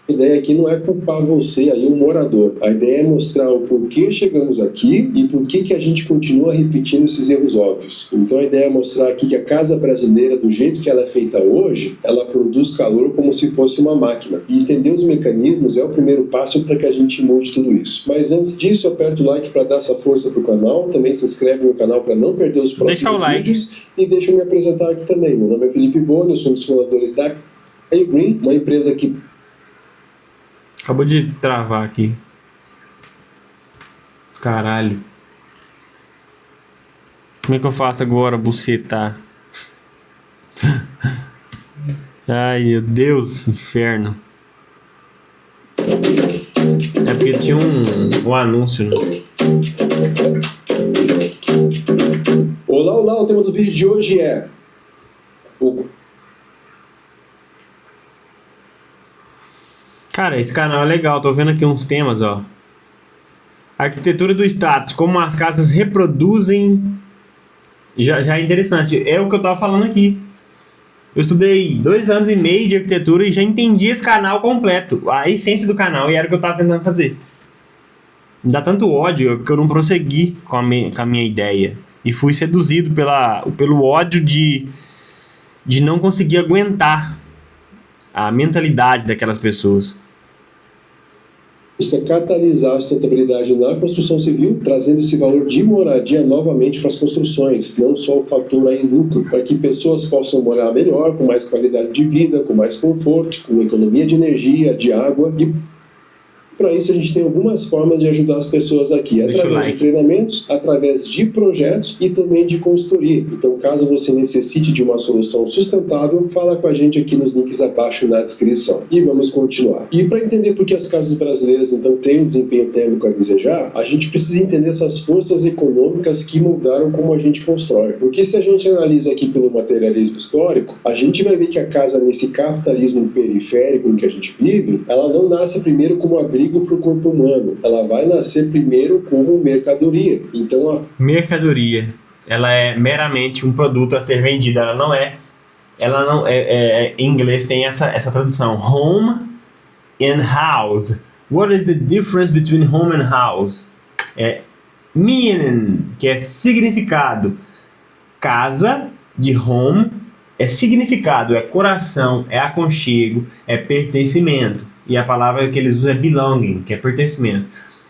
A ideia aqui não é culpar você aí, o morador. A ideia é mostrar o porquê chegamos aqui e por que a gente continua repetindo esses erros óbvios. Então a ideia é mostrar aqui que a casa brasileira, do jeito que ela é feita hoje, ela produz calor como se fosse uma máquina. E entender os mecanismos é o primeiro passo para que a gente mude tudo isso. Mas antes disso, aperta o like para dar essa força pro canal. Também se inscreve no canal para não perder os próximos vídeos. E deixa eu me apresentar aqui também. Meu nome é Felipe Boni, eu sou um dos fundadores da Green, uma empresa que... Acabou de travar aqui. Caralho. Como é que eu faço agora, bucetar? Ai, meu Deus, inferno. É porque tinha um anúncio, né? Olá, olá, o tema do vídeo de hoje é... Cara, esse canal é legal, tô vendo aqui uns temas, ó. Arquitetura do status, como as casas reproduzem. Já é interessante, é o que eu tava falando aqui. Eu estudei 2 anos e meio de arquitetura e já entendi esse canal completo, a essência do canal, e era o que eu tava tentando fazer. Me dá tanto ódio que eu não prossegui com a minha ideia. E fui seduzido pelo ódio de não conseguir aguentar a mentalidade daquelas pessoas. Busca catalisar a sustentabilidade na construção civil, trazendo esse valor de moradia novamente para as construções, não só o fator aí lucro, para que pessoas possam morar melhor, com mais qualidade de vida, com mais conforto, com economia de energia, de água. E para isso a gente tem algumas formas de ajudar as pessoas aqui, através de treinamentos, através de projetos e também de consultoria. Então, caso você necessite de uma solução sustentável, fala com a gente aqui nos links abaixo na descrição. E vamos continuar. E para entender por que as casas brasileiras então têm um desempenho térmico a desejar, a gente precisa entender essas forças econômicas que mudaram como a gente constrói. Porque se a gente analisa aqui pelo materialismo histórico, a gente vai ver que a casa nesse capitalismo periférico em que a gente vive, ela não nasce primeiro como abrigo para o corpo humano, ela vai nascer primeiro como mercadoria. Então mercadoria, ela é meramente um produto a ser vendido, ela não é em inglês tem essa tradução, home and house. What is the difference between home and house? Meaning, que é significado. Casa de home é significado, é coração, é aconchego, é pertencimento. E a palavra que eles usam é belonging, que é pertencimento.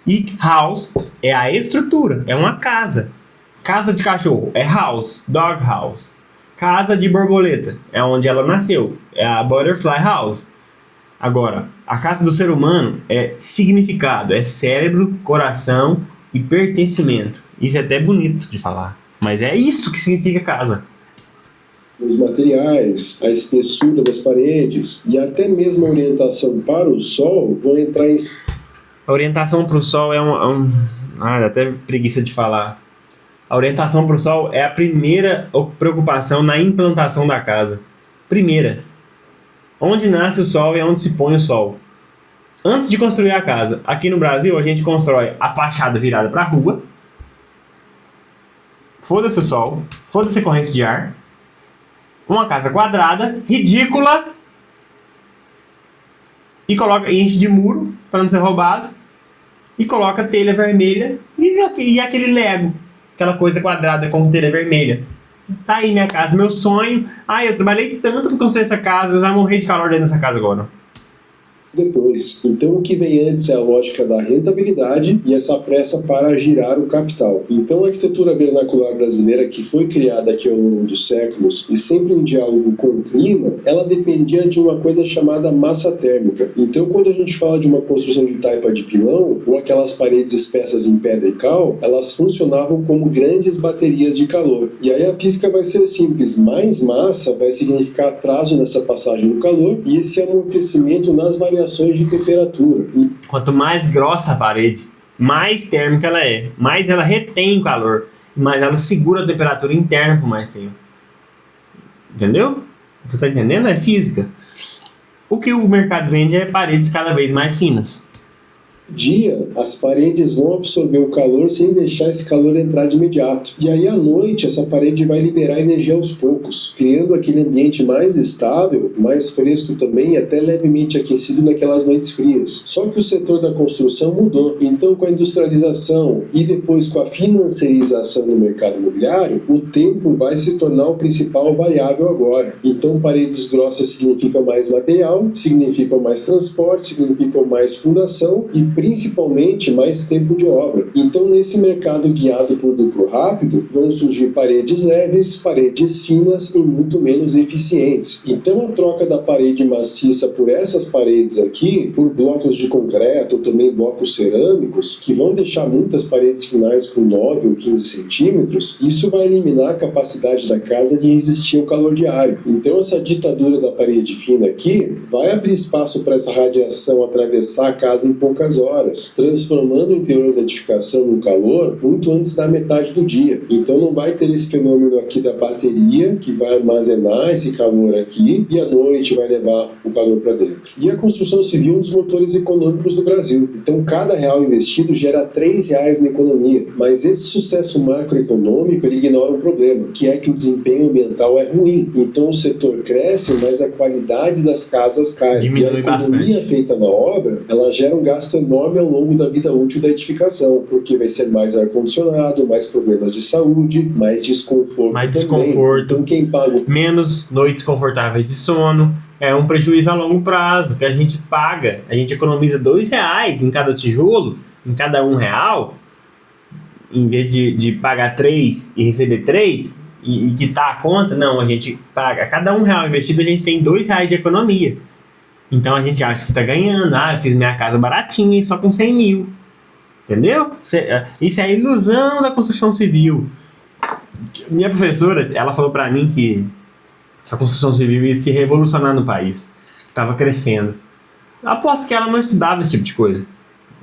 E house é a estrutura, é uma casa. Casa de cachorro é house, dog house. Casa de borboleta é onde ela nasceu, é a butterfly house. Agora, a casa do ser humano é significado, é cérebro, coração e pertencimento. Isso é até bonito de falar, mas é isso que significa casa. os materiais, a espessura das paredes e até mesmo a orientação para o sol vão entrar em... A orientação para o sol dá até preguiça de falar. A orientação para o sol é a primeira preocupação na implantação da casa. Primeira. Onde nasce o sol e onde se põe o sol. Antes de construir a casa, aqui no Brasil a gente constrói a fachada virada para a rua. Foda-se o sol, foda-se a corrente de ar. Uma casa quadrada, ridícula. E enche de muro para não ser roubado. E coloca telha vermelha e aquele Lego. Aquela coisa quadrada com telha vermelha. Tá aí minha casa, meu sonho. Eu trabalhei tanto para construir essa casa, vai morrer de calor dentro dessa casa agora. Depois. Então, o que vem antes é a lógica da rentabilidade e essa pressa para girar o capital. Então, a arquitetura vernacular brasileira, que foi criada aqui ao longo dos séculos e sempre em diálogo com o clima, ela dependia de uma coisa chamada massa térmica. Então, quando a gente fala de uma construção de taipa de pilão ou aquelas paredes espessas em pedra e cal, elas funcionavam como grandes baterias de calor. E aí a física vai ser simples: mais massa vai significar atraso nessa passagem do calor e esse amortecimento nas variações de temperatura. Quanto mais grossa a parede, mais térmica ela é, mais ela retém o calor, mais ela segura a temperatura interna por mais tempo. Entendeu? Tu tá entendendo? É física. O que o mercado vende é paredes cada vez mais finas. Dia, as paredes vão absorver o calor sem deixar esse calor entrar de imediato. E aí, à noite, essa parede vai liberar energia aos poucos, criando aquele ambiente mais estável, mais fresco também e até levemente aquecido naquelas noites frias. Só que o setor da construção mudou. Então, com a industrialização e depois com a financiarização do mercado imobiliário, o tempo vai se tornar o principal variável agora. Então, paredes grossas significam mais material, significam mais transporte, significam mais fundação e principalmente mais tempo de obra. Então, nesse mercado guiado por lucro rápido, vão surgir paredes leves, paredes finas e muito menos eficientes. Então, a troca da parede maciça por essas paredes aqui, por blocos de concreto ou também blocos cerâmicos, que vão deixar muitas paredes finais com 9 ou 15 centímetros, isso vai eliminar a capacidade da casa de resistir ao calor diário. Então, essa ditadura da parede fina aqui vai abrir espaço para essa radiação atravessar a casa em poucas horas, transformando o interior da edificação no calor muito antes da metade do dia. Então não vai ter esse fenômeno aqui da bateria que vai armazenar esse calor aqui e à noite vai levar o calor para dentro. E a construção civil é um dos motores econômicos do Brasil. Então cada real investido gera R$3 na economia. Mas esse sucesso macroeconômico ele ignora um problema, que é que o desempenho ambiental é ruim. Então o setor cresce, mas a qualidade das casas cai. Diminui e a economia bastante. Feita na obra, ela gera um gasto enorme ao longo da vida útil da edificação, porque vai ser mais ar-condicionado, mais problemas de saúde, mais desconforto. Mais também. desconforto. Então quem paga Menos noites confortáveis de sono. É um prejuízo a longo prazo que a gente paga. A gente economiza R$2 em cada tijolo, em cada R$1, em vez de pagar 3 e receber 3 e quitar a conta. Não, a gente paga. A cada R$1 investido a gente tem R$2 de economia. Então a gente acha que tá ganhando. Eu fiz minha casa baratinha, só com 100 mil. Entendeu? Isso é a ilusão da construção civil. Minha professora, ela falou pra mim que a construção civil ia se revolucionar no país. Estava crescendo. Eu aposto que ela não estudava esse tipo de coisa.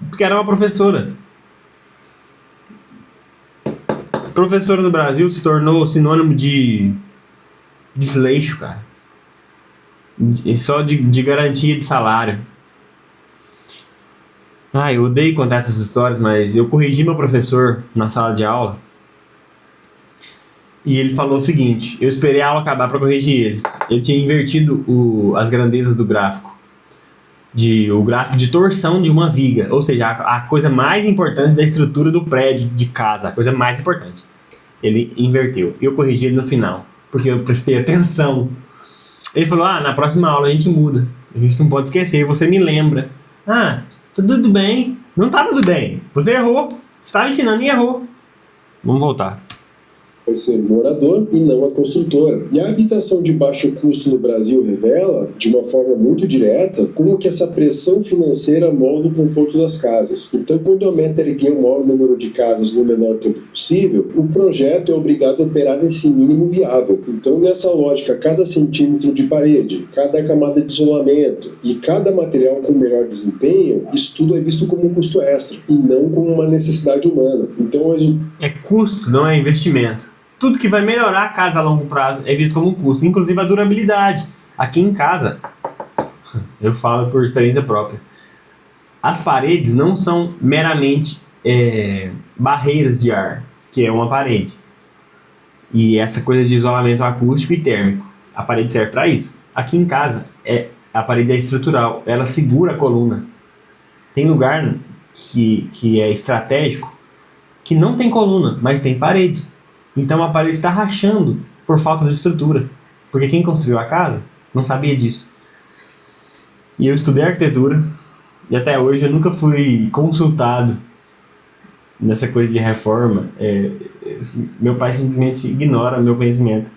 Porque era uma professora. Professora no Brasil se tornou sinônimo de desleixo, cara. Só de garantia de salário. Eu odeio contar essas histórias, mas eu corrigi meu professor na sala de aula. E ele falou o seguinte: eu esperei a aula acabar para corrigir ele. Ele tinha invertido as grandezas do gráfico. O gráfico de torção de uma viga. Ou seja, a coisa mais importante da estrutura do prédio de casa. A coisa mais importante. Ele inverteu. E eu corrigi ele no final, porque eu prestei atenção. Ele falou: na próxima aula a gente muda. A gente não pode esquecer, você me lembra. Tudo bem. Não tá tudo bem. Você errou. Você estava ensinando e errou. Vamos voltar. vai ser o morador e não a construtora. E a habitação de baixo custo no Brasil revela, de uma forma muito direta, como que essa pressão financeira molda o conforto das casas. Então, quando a meta é erguer o maior número de casas no menor tempo possível, o projeto é obrigado a operar nesse mínimo viável. Então, nessa lógica, cada centímetro de parede, cada camada de isolamento e cada material com melhor desempenho, isso tudo é visto como um custo extra e não como uma necessidade humana. Então, É custo, não é investimento. Tudo que vai melhorar a casa a longo prazo é visto como um custo, inclusive a durabilidade. Aqui em casa, eu falo por experiência própria, as paredes não são meramente barreiras de ar, que é uma parede. E essa coisa de isolamento acústico e térmico. A parede serve para isso. Aqui em casa, a parede é estrutural, ela segura a coluna. Tem lugar que é estratégico que não tem coluna, mas tem parede. Então a parede está rachando por falta de estrutura. Porque quem construiu a casa não sabia disso. E eu estudei arquitetura e até hoje eu nunca fui consultado nessa coisa de reforma. Meu pai simplesmente ignora o meu conhecimento.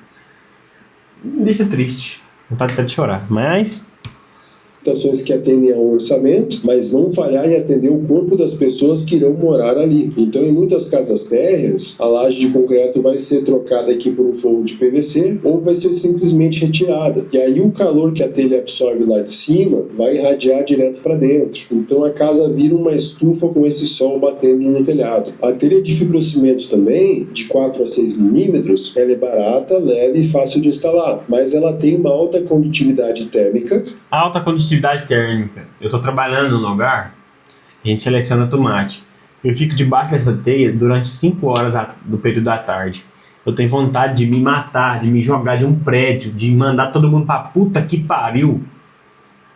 Me deixa triste. Vontade até de chorar. Mas limitações que atendem ao orçamento, mas não falhar em atender o corpo das pessoas que irão morar ali. Então, em muitas casas térreas, a laje de concreto vai ser trocada aqui por um forro de PVC ou vai ser simplesmente retirada. E aí o calor que a telha absorve lá de cima vai irradiar direto para dentro. Então, a casa vira uma estufa com esse sol batendo no telhado. A telha de fibrocimento também, de 4 a 6 milímetros, ela é barata, leve e fácil de instalar, mas ela tem uma alta condutividade térmica. Alta condutividade térmica. Eu estou trabalhando num lugar, a gente seleciona tomate. Eu fico debaixo dessa teia durante 5 horas do período da tarde. Eu tenho vontade de me matar, de me jogar de um prédio, de mandar todo mundo pra puta que pariu.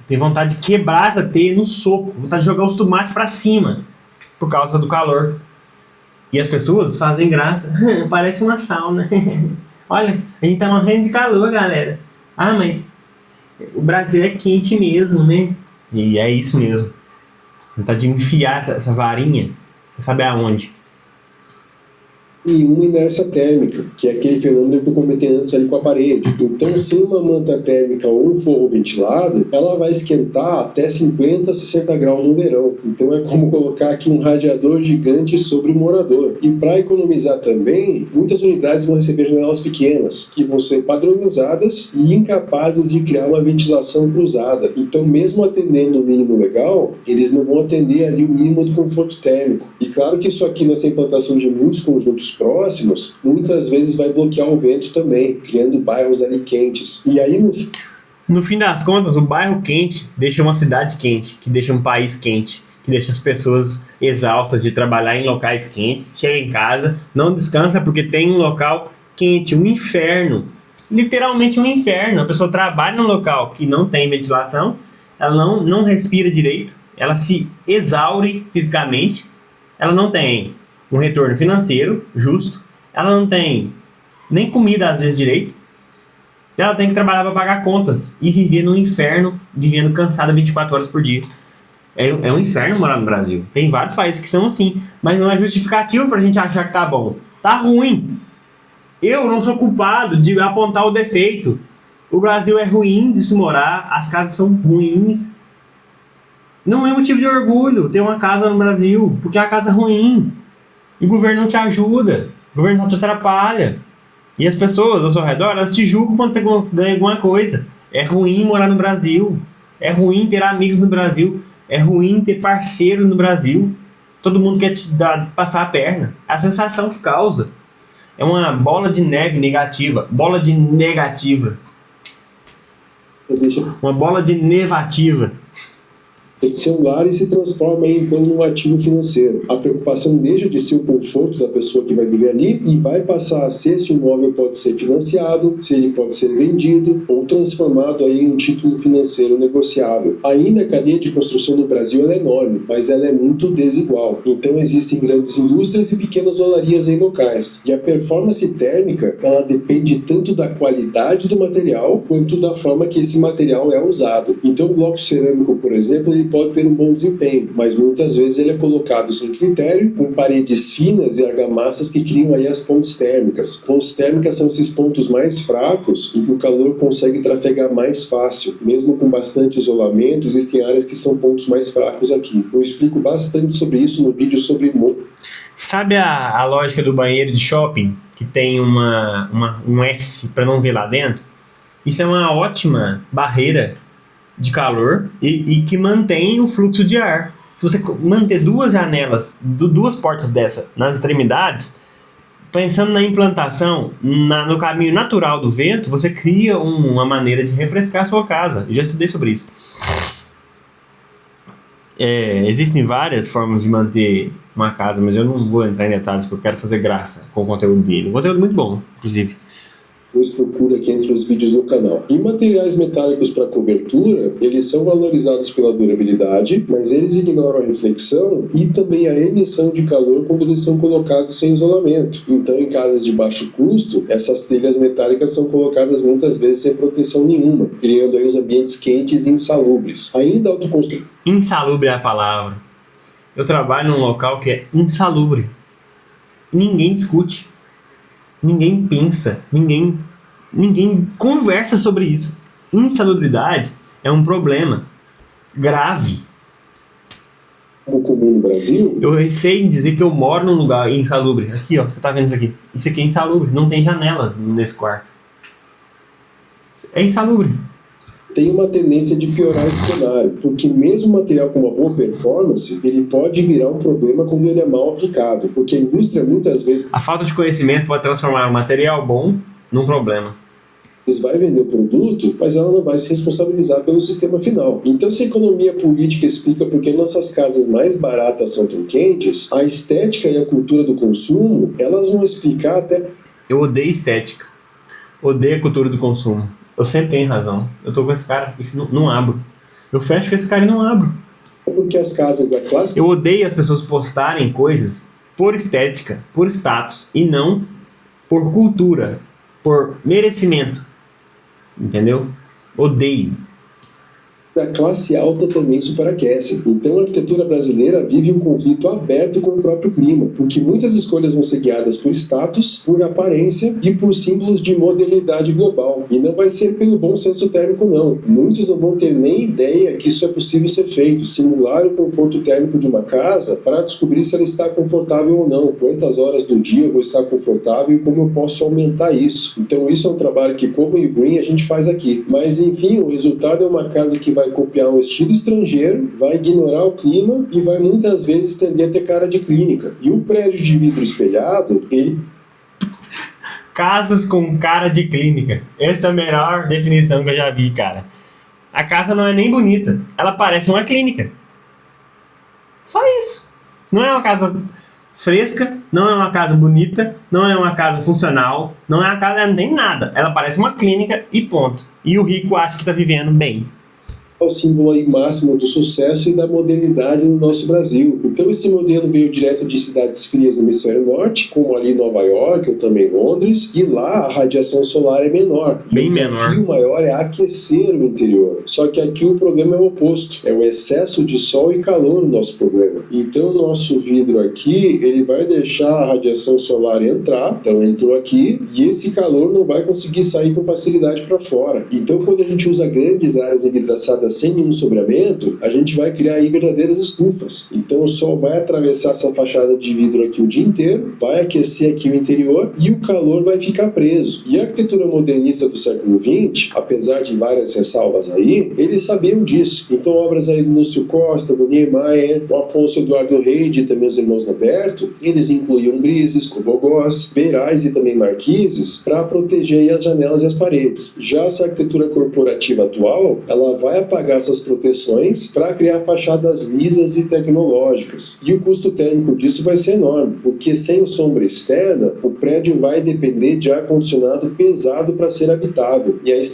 Eu tenho vontade de quebrar essa teia no soco, vontade de jogar os tomates pra cima, por causa do calor. E as pessoas fazem graça. Parece uma sauna. Olha, a gente tá morrendo de calor, galera. Ah, mas o Brasil é quente mesmo, né? E é isso mesmo. Vontade de enfiar essa varinha, você sabe aonde. E uma inércia térmica, que é aquele fenômeno que eu comentei antes ali com a parede. Então, sem uma manta térmica ou um forro ventilado, ela vai esquentar até 50, 60 graus no verão. Então, é como colocar aqui um radiador gigante sobre o morador. E para economizar também, muitas unidades vão receber janelas pequenas, que vão ser padronizadas e incapazes de criar uma ventilação cruzada. Então, mesmo atendendo o mínimo legal, eles não vão atender ali o mínimo do conforto térmico. E claro que isso aqui nessa implantação de muitos conjuntos próximos, muitas vezes vai bloquear o vento também, criando bairros ali quentes. E aí no fim das contas, o bairro quente deixa uma cidade quente, que deixa um país quente, que deixa as pessoas exaustas de trabalhar em locais quentes, chega em casa, não descansa porque tem um local quente, um inferno, literalmente um inferno. A pessoa trabalha num local que não tem ventilação, ela não respira direito, ela se exaure fisicamente, ela não tem um retorno financeiro justo, ela não tem nem comida às vezes direito, ela tem que trabalhar para pagar contas e viver no inferno, vivendo cansada 24 horas por dia. É um inferno morar no Brasil. Tem vários países que são assim, mas não é justificativo pra gente achar que tá bom. Tá ruim. Eu não sou culpado de apontar o defeito. O Brasil é ruim de se morar, as casas são ruins. Não é motivo de orgulho ter uma casa no Brasil, porque a casa é ruim. E o governo não te ajuda, o governo só te atrapalha. E as pessoas ao seu redor, elas te julgam quando você ganha alguma coisa. É ruim morar no Brasil, é ruim ter amigos no Brasil, é ruim ter parceiro no Brasil. Todo mundo quer te passar a perna. A sensação que causa é uma bola de neve negativa, bola de negativa. Uma bola de nevativa. celular e se transforma em um ativo financeiro. A preocupação deixa de ser o conforto da pessoa que vai viver ali e vai passar a ser se o imóvel pode ser financiado, se ele pode ser vendido ou transformado aí em um título financeiro negociável. Ainda a cadeia de construção no Brasil ela é enorme, mas ela é muito desigual. Então existem grandes indústrias e pequenas olarias em locais. E a performance térmica ela depende tanto da qualidade do material quanto da forma que esse material é usado. Então o bloco cerâmico, por exemplo, ele pode ter um bom desempenho, mas muitas vezes ele é colocado sem critério, com paredes finas e argamassas que criam aí as pontes térmicas. Pontes térmicas são esses pontos mais fracos em que o calor consegue trafegar mais fácil. Mesmo com bastante isolamento, existem áreas que são pontos mais fracos aqui. Eu explico bastante sobre isso no vídeo sobre Sabe a lógica do banheiro de shopping, que tem um S para não ver lá dentro? Isso é uma ótima barreira de calor e que mantém o fluxo de ar. Se você manter duas janelas, duas portas dessa nas extremidades, pensando na implantação, no caminho natural do vento, você cria uma maneira de refrescar a sua casa. Eu já estudei sobre isso. Existem várias formas de manter uma casa, mas eu não vou entrar em detalhes porque eu quero fazer graça com o conteúdo dele. Um conteúdo muito bom, inclusive. Depois procura aqui entre os vídeos do canal. E materiais metálicos para cobertura, eles são valorizados pela durabilidade, mas eles ignoram a reflexão e também a emissão de calor quando eles são colocados sem isolamento. Então, em casas de baixo custo, essas telhas metálicas são colocadas muitas vezes sem proteção nenhuma, criando aí os ambientes quentes e insalubres. Ainda autoconstrução. Insalubre é a palavra. Eu trabalho num local que é insalubre. Ninguém discute. Ninguém pensa. Ninguém conversa sobre isso. Insalubridade é um problema grave. Como comum no Brasil, Eu sei em dizer que eu moro num lugar insalubre. Aqui, ó, você tá vendo isso aqui? Isso aqui é insalubre. Não tem janelas nesse quarto. É insalubre. tem uma tendência de piorar esse cenário, porque mesmo material com uma boa performance, ele pode virar um problema quando ele é mal aplicado, porque a indústria muitas vezes A falta de conhecimento pode transformar um material bom num problema. vai vender o produto, mas ela não vai se responsabilizar pelo sistema final. Então, se a economia política explica por que nossas casas mais baratas são tão quentes, a estética e a cultura do consumo, elas vão explicar até... Eu odeio estética. Odeio a cultura do consumo. Eu sempre tenho razão. Eu tô com esse cara e não abro. Eu fecho com esse cara e não abro. Porque as casas da classe... Eu odeio as pessoas postarem coisas por estética, por status, e não por cultura, por merecimento. Entendeu? Odeio. A classe alta também superaquece. Então a arquitetura brasileira vive um conflito aberto com o próprio clima, porque muitas escolhas vão ser guiadas por status, por aparência e por símbolos de modernidade global. E não vai ser pelo bom senso térmico, não. Muitos não vão ter nem ideia que isso é possível ser feito, simular o conforto térmico de uma casa para descobrir se ela está confortável ou não, quantas horas do dia eu vou estar confortável e como eu posso aumentar isso. Então isso é um trabalho que, como o Green, a gente faz aqui. Mas enfim, o resultado é uma casa que vai copiar um estilo estrangeiro, vai ignorar o clima e vai muitas vezes tender a ter cara de clínica. E o prédio de vidro espelhado, ele... Casas com cara de clínica. Essa é a melhor definição que eu já vi, cara. A casa não é nem bonita. Ela parece uma clínica. Só isso. Não é uma casa fresca, não é uma casa bonita, não é uma casa funcional, não é uma casa, não tem nada. Ela parece uma clínica e ponto. E o rico acha que tá vivendo bem. É o símbolo aí máximo do sucesso e da modernidade no nosso Brasil. Então esse modelo veio direto de cidades frias no hemisfério norte, como ali Nova York ou também Londres, e lá a radiação solar é menor. Bem menor. O desafio maior é aquecer o interior. Só que aqui o problema é o oposto. É o excesso de sol e calor no nosso problema. Então o nosso vidro aqui, ele vai deixar a radiação solar entrar, então entrou aqui, e esse calor não vai conseguir sair com facilidade para fora. Então quando a gente usa grandes áreas envidraçadas sem nenhum sobreamento, a gente vai criar aí verdadeiras estufas. Então o sol vai atravessar essa fachada de vidro aqui o dia inteiro, vai aquecer aqui o interior e o calor vai ficar preso. E a arquitetura modernista do século XX, apesar de várias ressalvas aí, eles sabiam disso. Então obras aí do Lúcio Costa, do Niemeyer, do Afonso Eduardo Reide e também os irmãos Roberto, eles incluíam brises, cobogós, beirais e também marquises para proteger aí as janelas e as paredes. Já essa arquitetura corporativa atual, ela vai apagar essas proteções para criar fachadas lisas e tecnológicas. E o custo térmico disso vai ser enorme, porque sem sombra externa, o prédio vai depender de ar-condicionado pesado para ser habitável. E aí...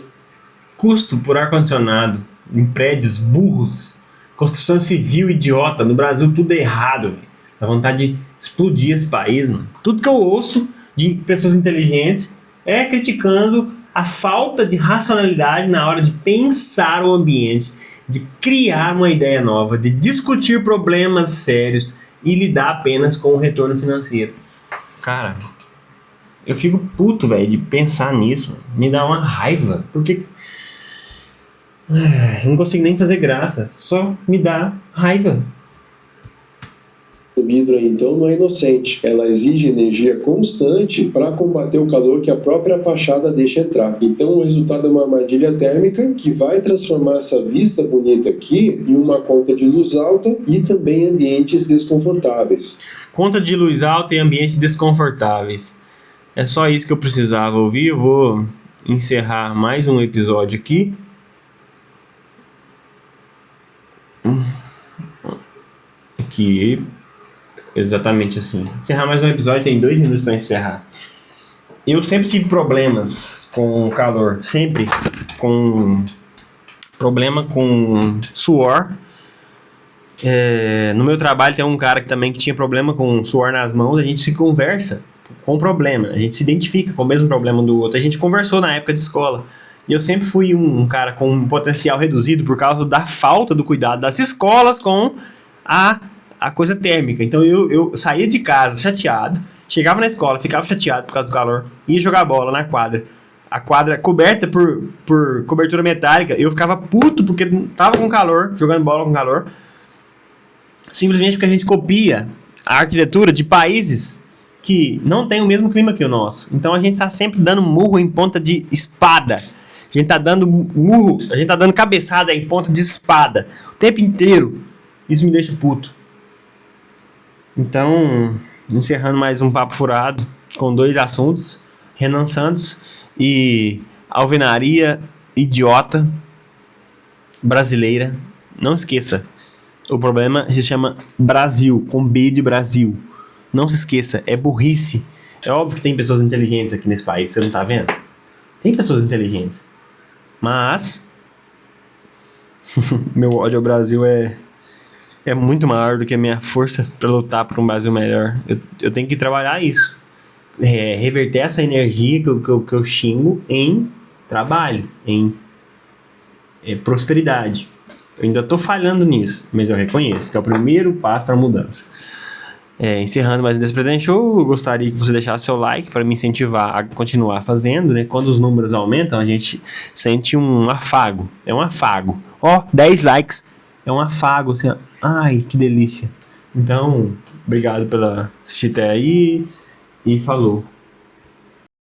Custo por ar-condicionado em prédios burros, construção civil idiota, no Brasil tudo errado, véio. Dá vontade de explodir esse país, mano. Tudo que eu ouço de pessoas inteligentes é criticando a falta de racionalidade na hora de pensar o ambiente. de criar uma ideia nova, de discutir problemas sérios e lidar apenas com o retorno financeiro. Cara, eu fico puto, velho, de pensar nisso. Me dá uma raiva, porque eu não consigo nem fazer graça, só me dá raiva. O vidro, então, não é inocente. Ela exige energia constante para combater o calor que a própria fachada deixa entrar. Então, o resultado é uma armadilha térmica que vai transformar essa vista bonita aqui em uma conta de luz alta e também ambientes desconfortáveis. Conta de luz alta e ambientes desconfortáveis. É só isso que eu precisava ouvir. Eu vou encerrar mais um episódio aqui. Aqui. Exatamente assim. Encerrar mais um episódio, tem 2 minutos para encerrar. Eu sempre tive problemas com calor. Sempre. Com problema com suor. No meu trabalho tem um cara que também tinha problema com suor nas mãos. A gente se conversa com o problema. A gente se identifica com o mesmo problema do outro. A gente conversou na época de escola. E eu sempre fui um cara com um potencial reduzido por causa da falta do cuidado das escolas com a coisa térmica. Então eu saía de casa chateado, chegava na escola, ficava chateado por causa do calor, ia jogar bola na quadra. A quadra coberta por cobertura metálica, eu ficava puto porque tava com calor, jogando bola com calor. Simplesmente porque a gente copia a arquitetura de países que não tem o mesmo clima que o nosso. Então a gente tá sempre dando murro em ponta de espada. A gente tá dando murro, a gente tá dando cabeçada em ponta de espada o tempo inteiro. Isso me deixa puto. Então, encerrando mais um papo furado com 2 assuntos: Renan Santos e alvenaria idiota brasileira. Não esqueça, o problema se chama Brasil, com B de Brasil. Não se esqueça, é burrice. É óbvio que tem pessoas inteligentes aqui nesse país, você não tá vendo? Tem pessoas inteligentes. Mas meu ódio ao Brasil é muito maior do que a minha força para lutar por um Brasil melhor. Eu tenho que trabalhar isso. Reverter essa energia que eu xingo em trabalho, em prosperidade. Eu ainda estou falhando nisso, mas eu reconheço que é o primeiro passo para a mudança. Encerrando mais um Despresidente Show, eu gostaria que você deixasse seu like para me incentivar a continuar fazendo, né? Quando os números aumentam, a gente sente um afago. É um afago. 10 likes. É um afago, assim, ai, que delícia. Então, obrigado pela assistir até aí e falou.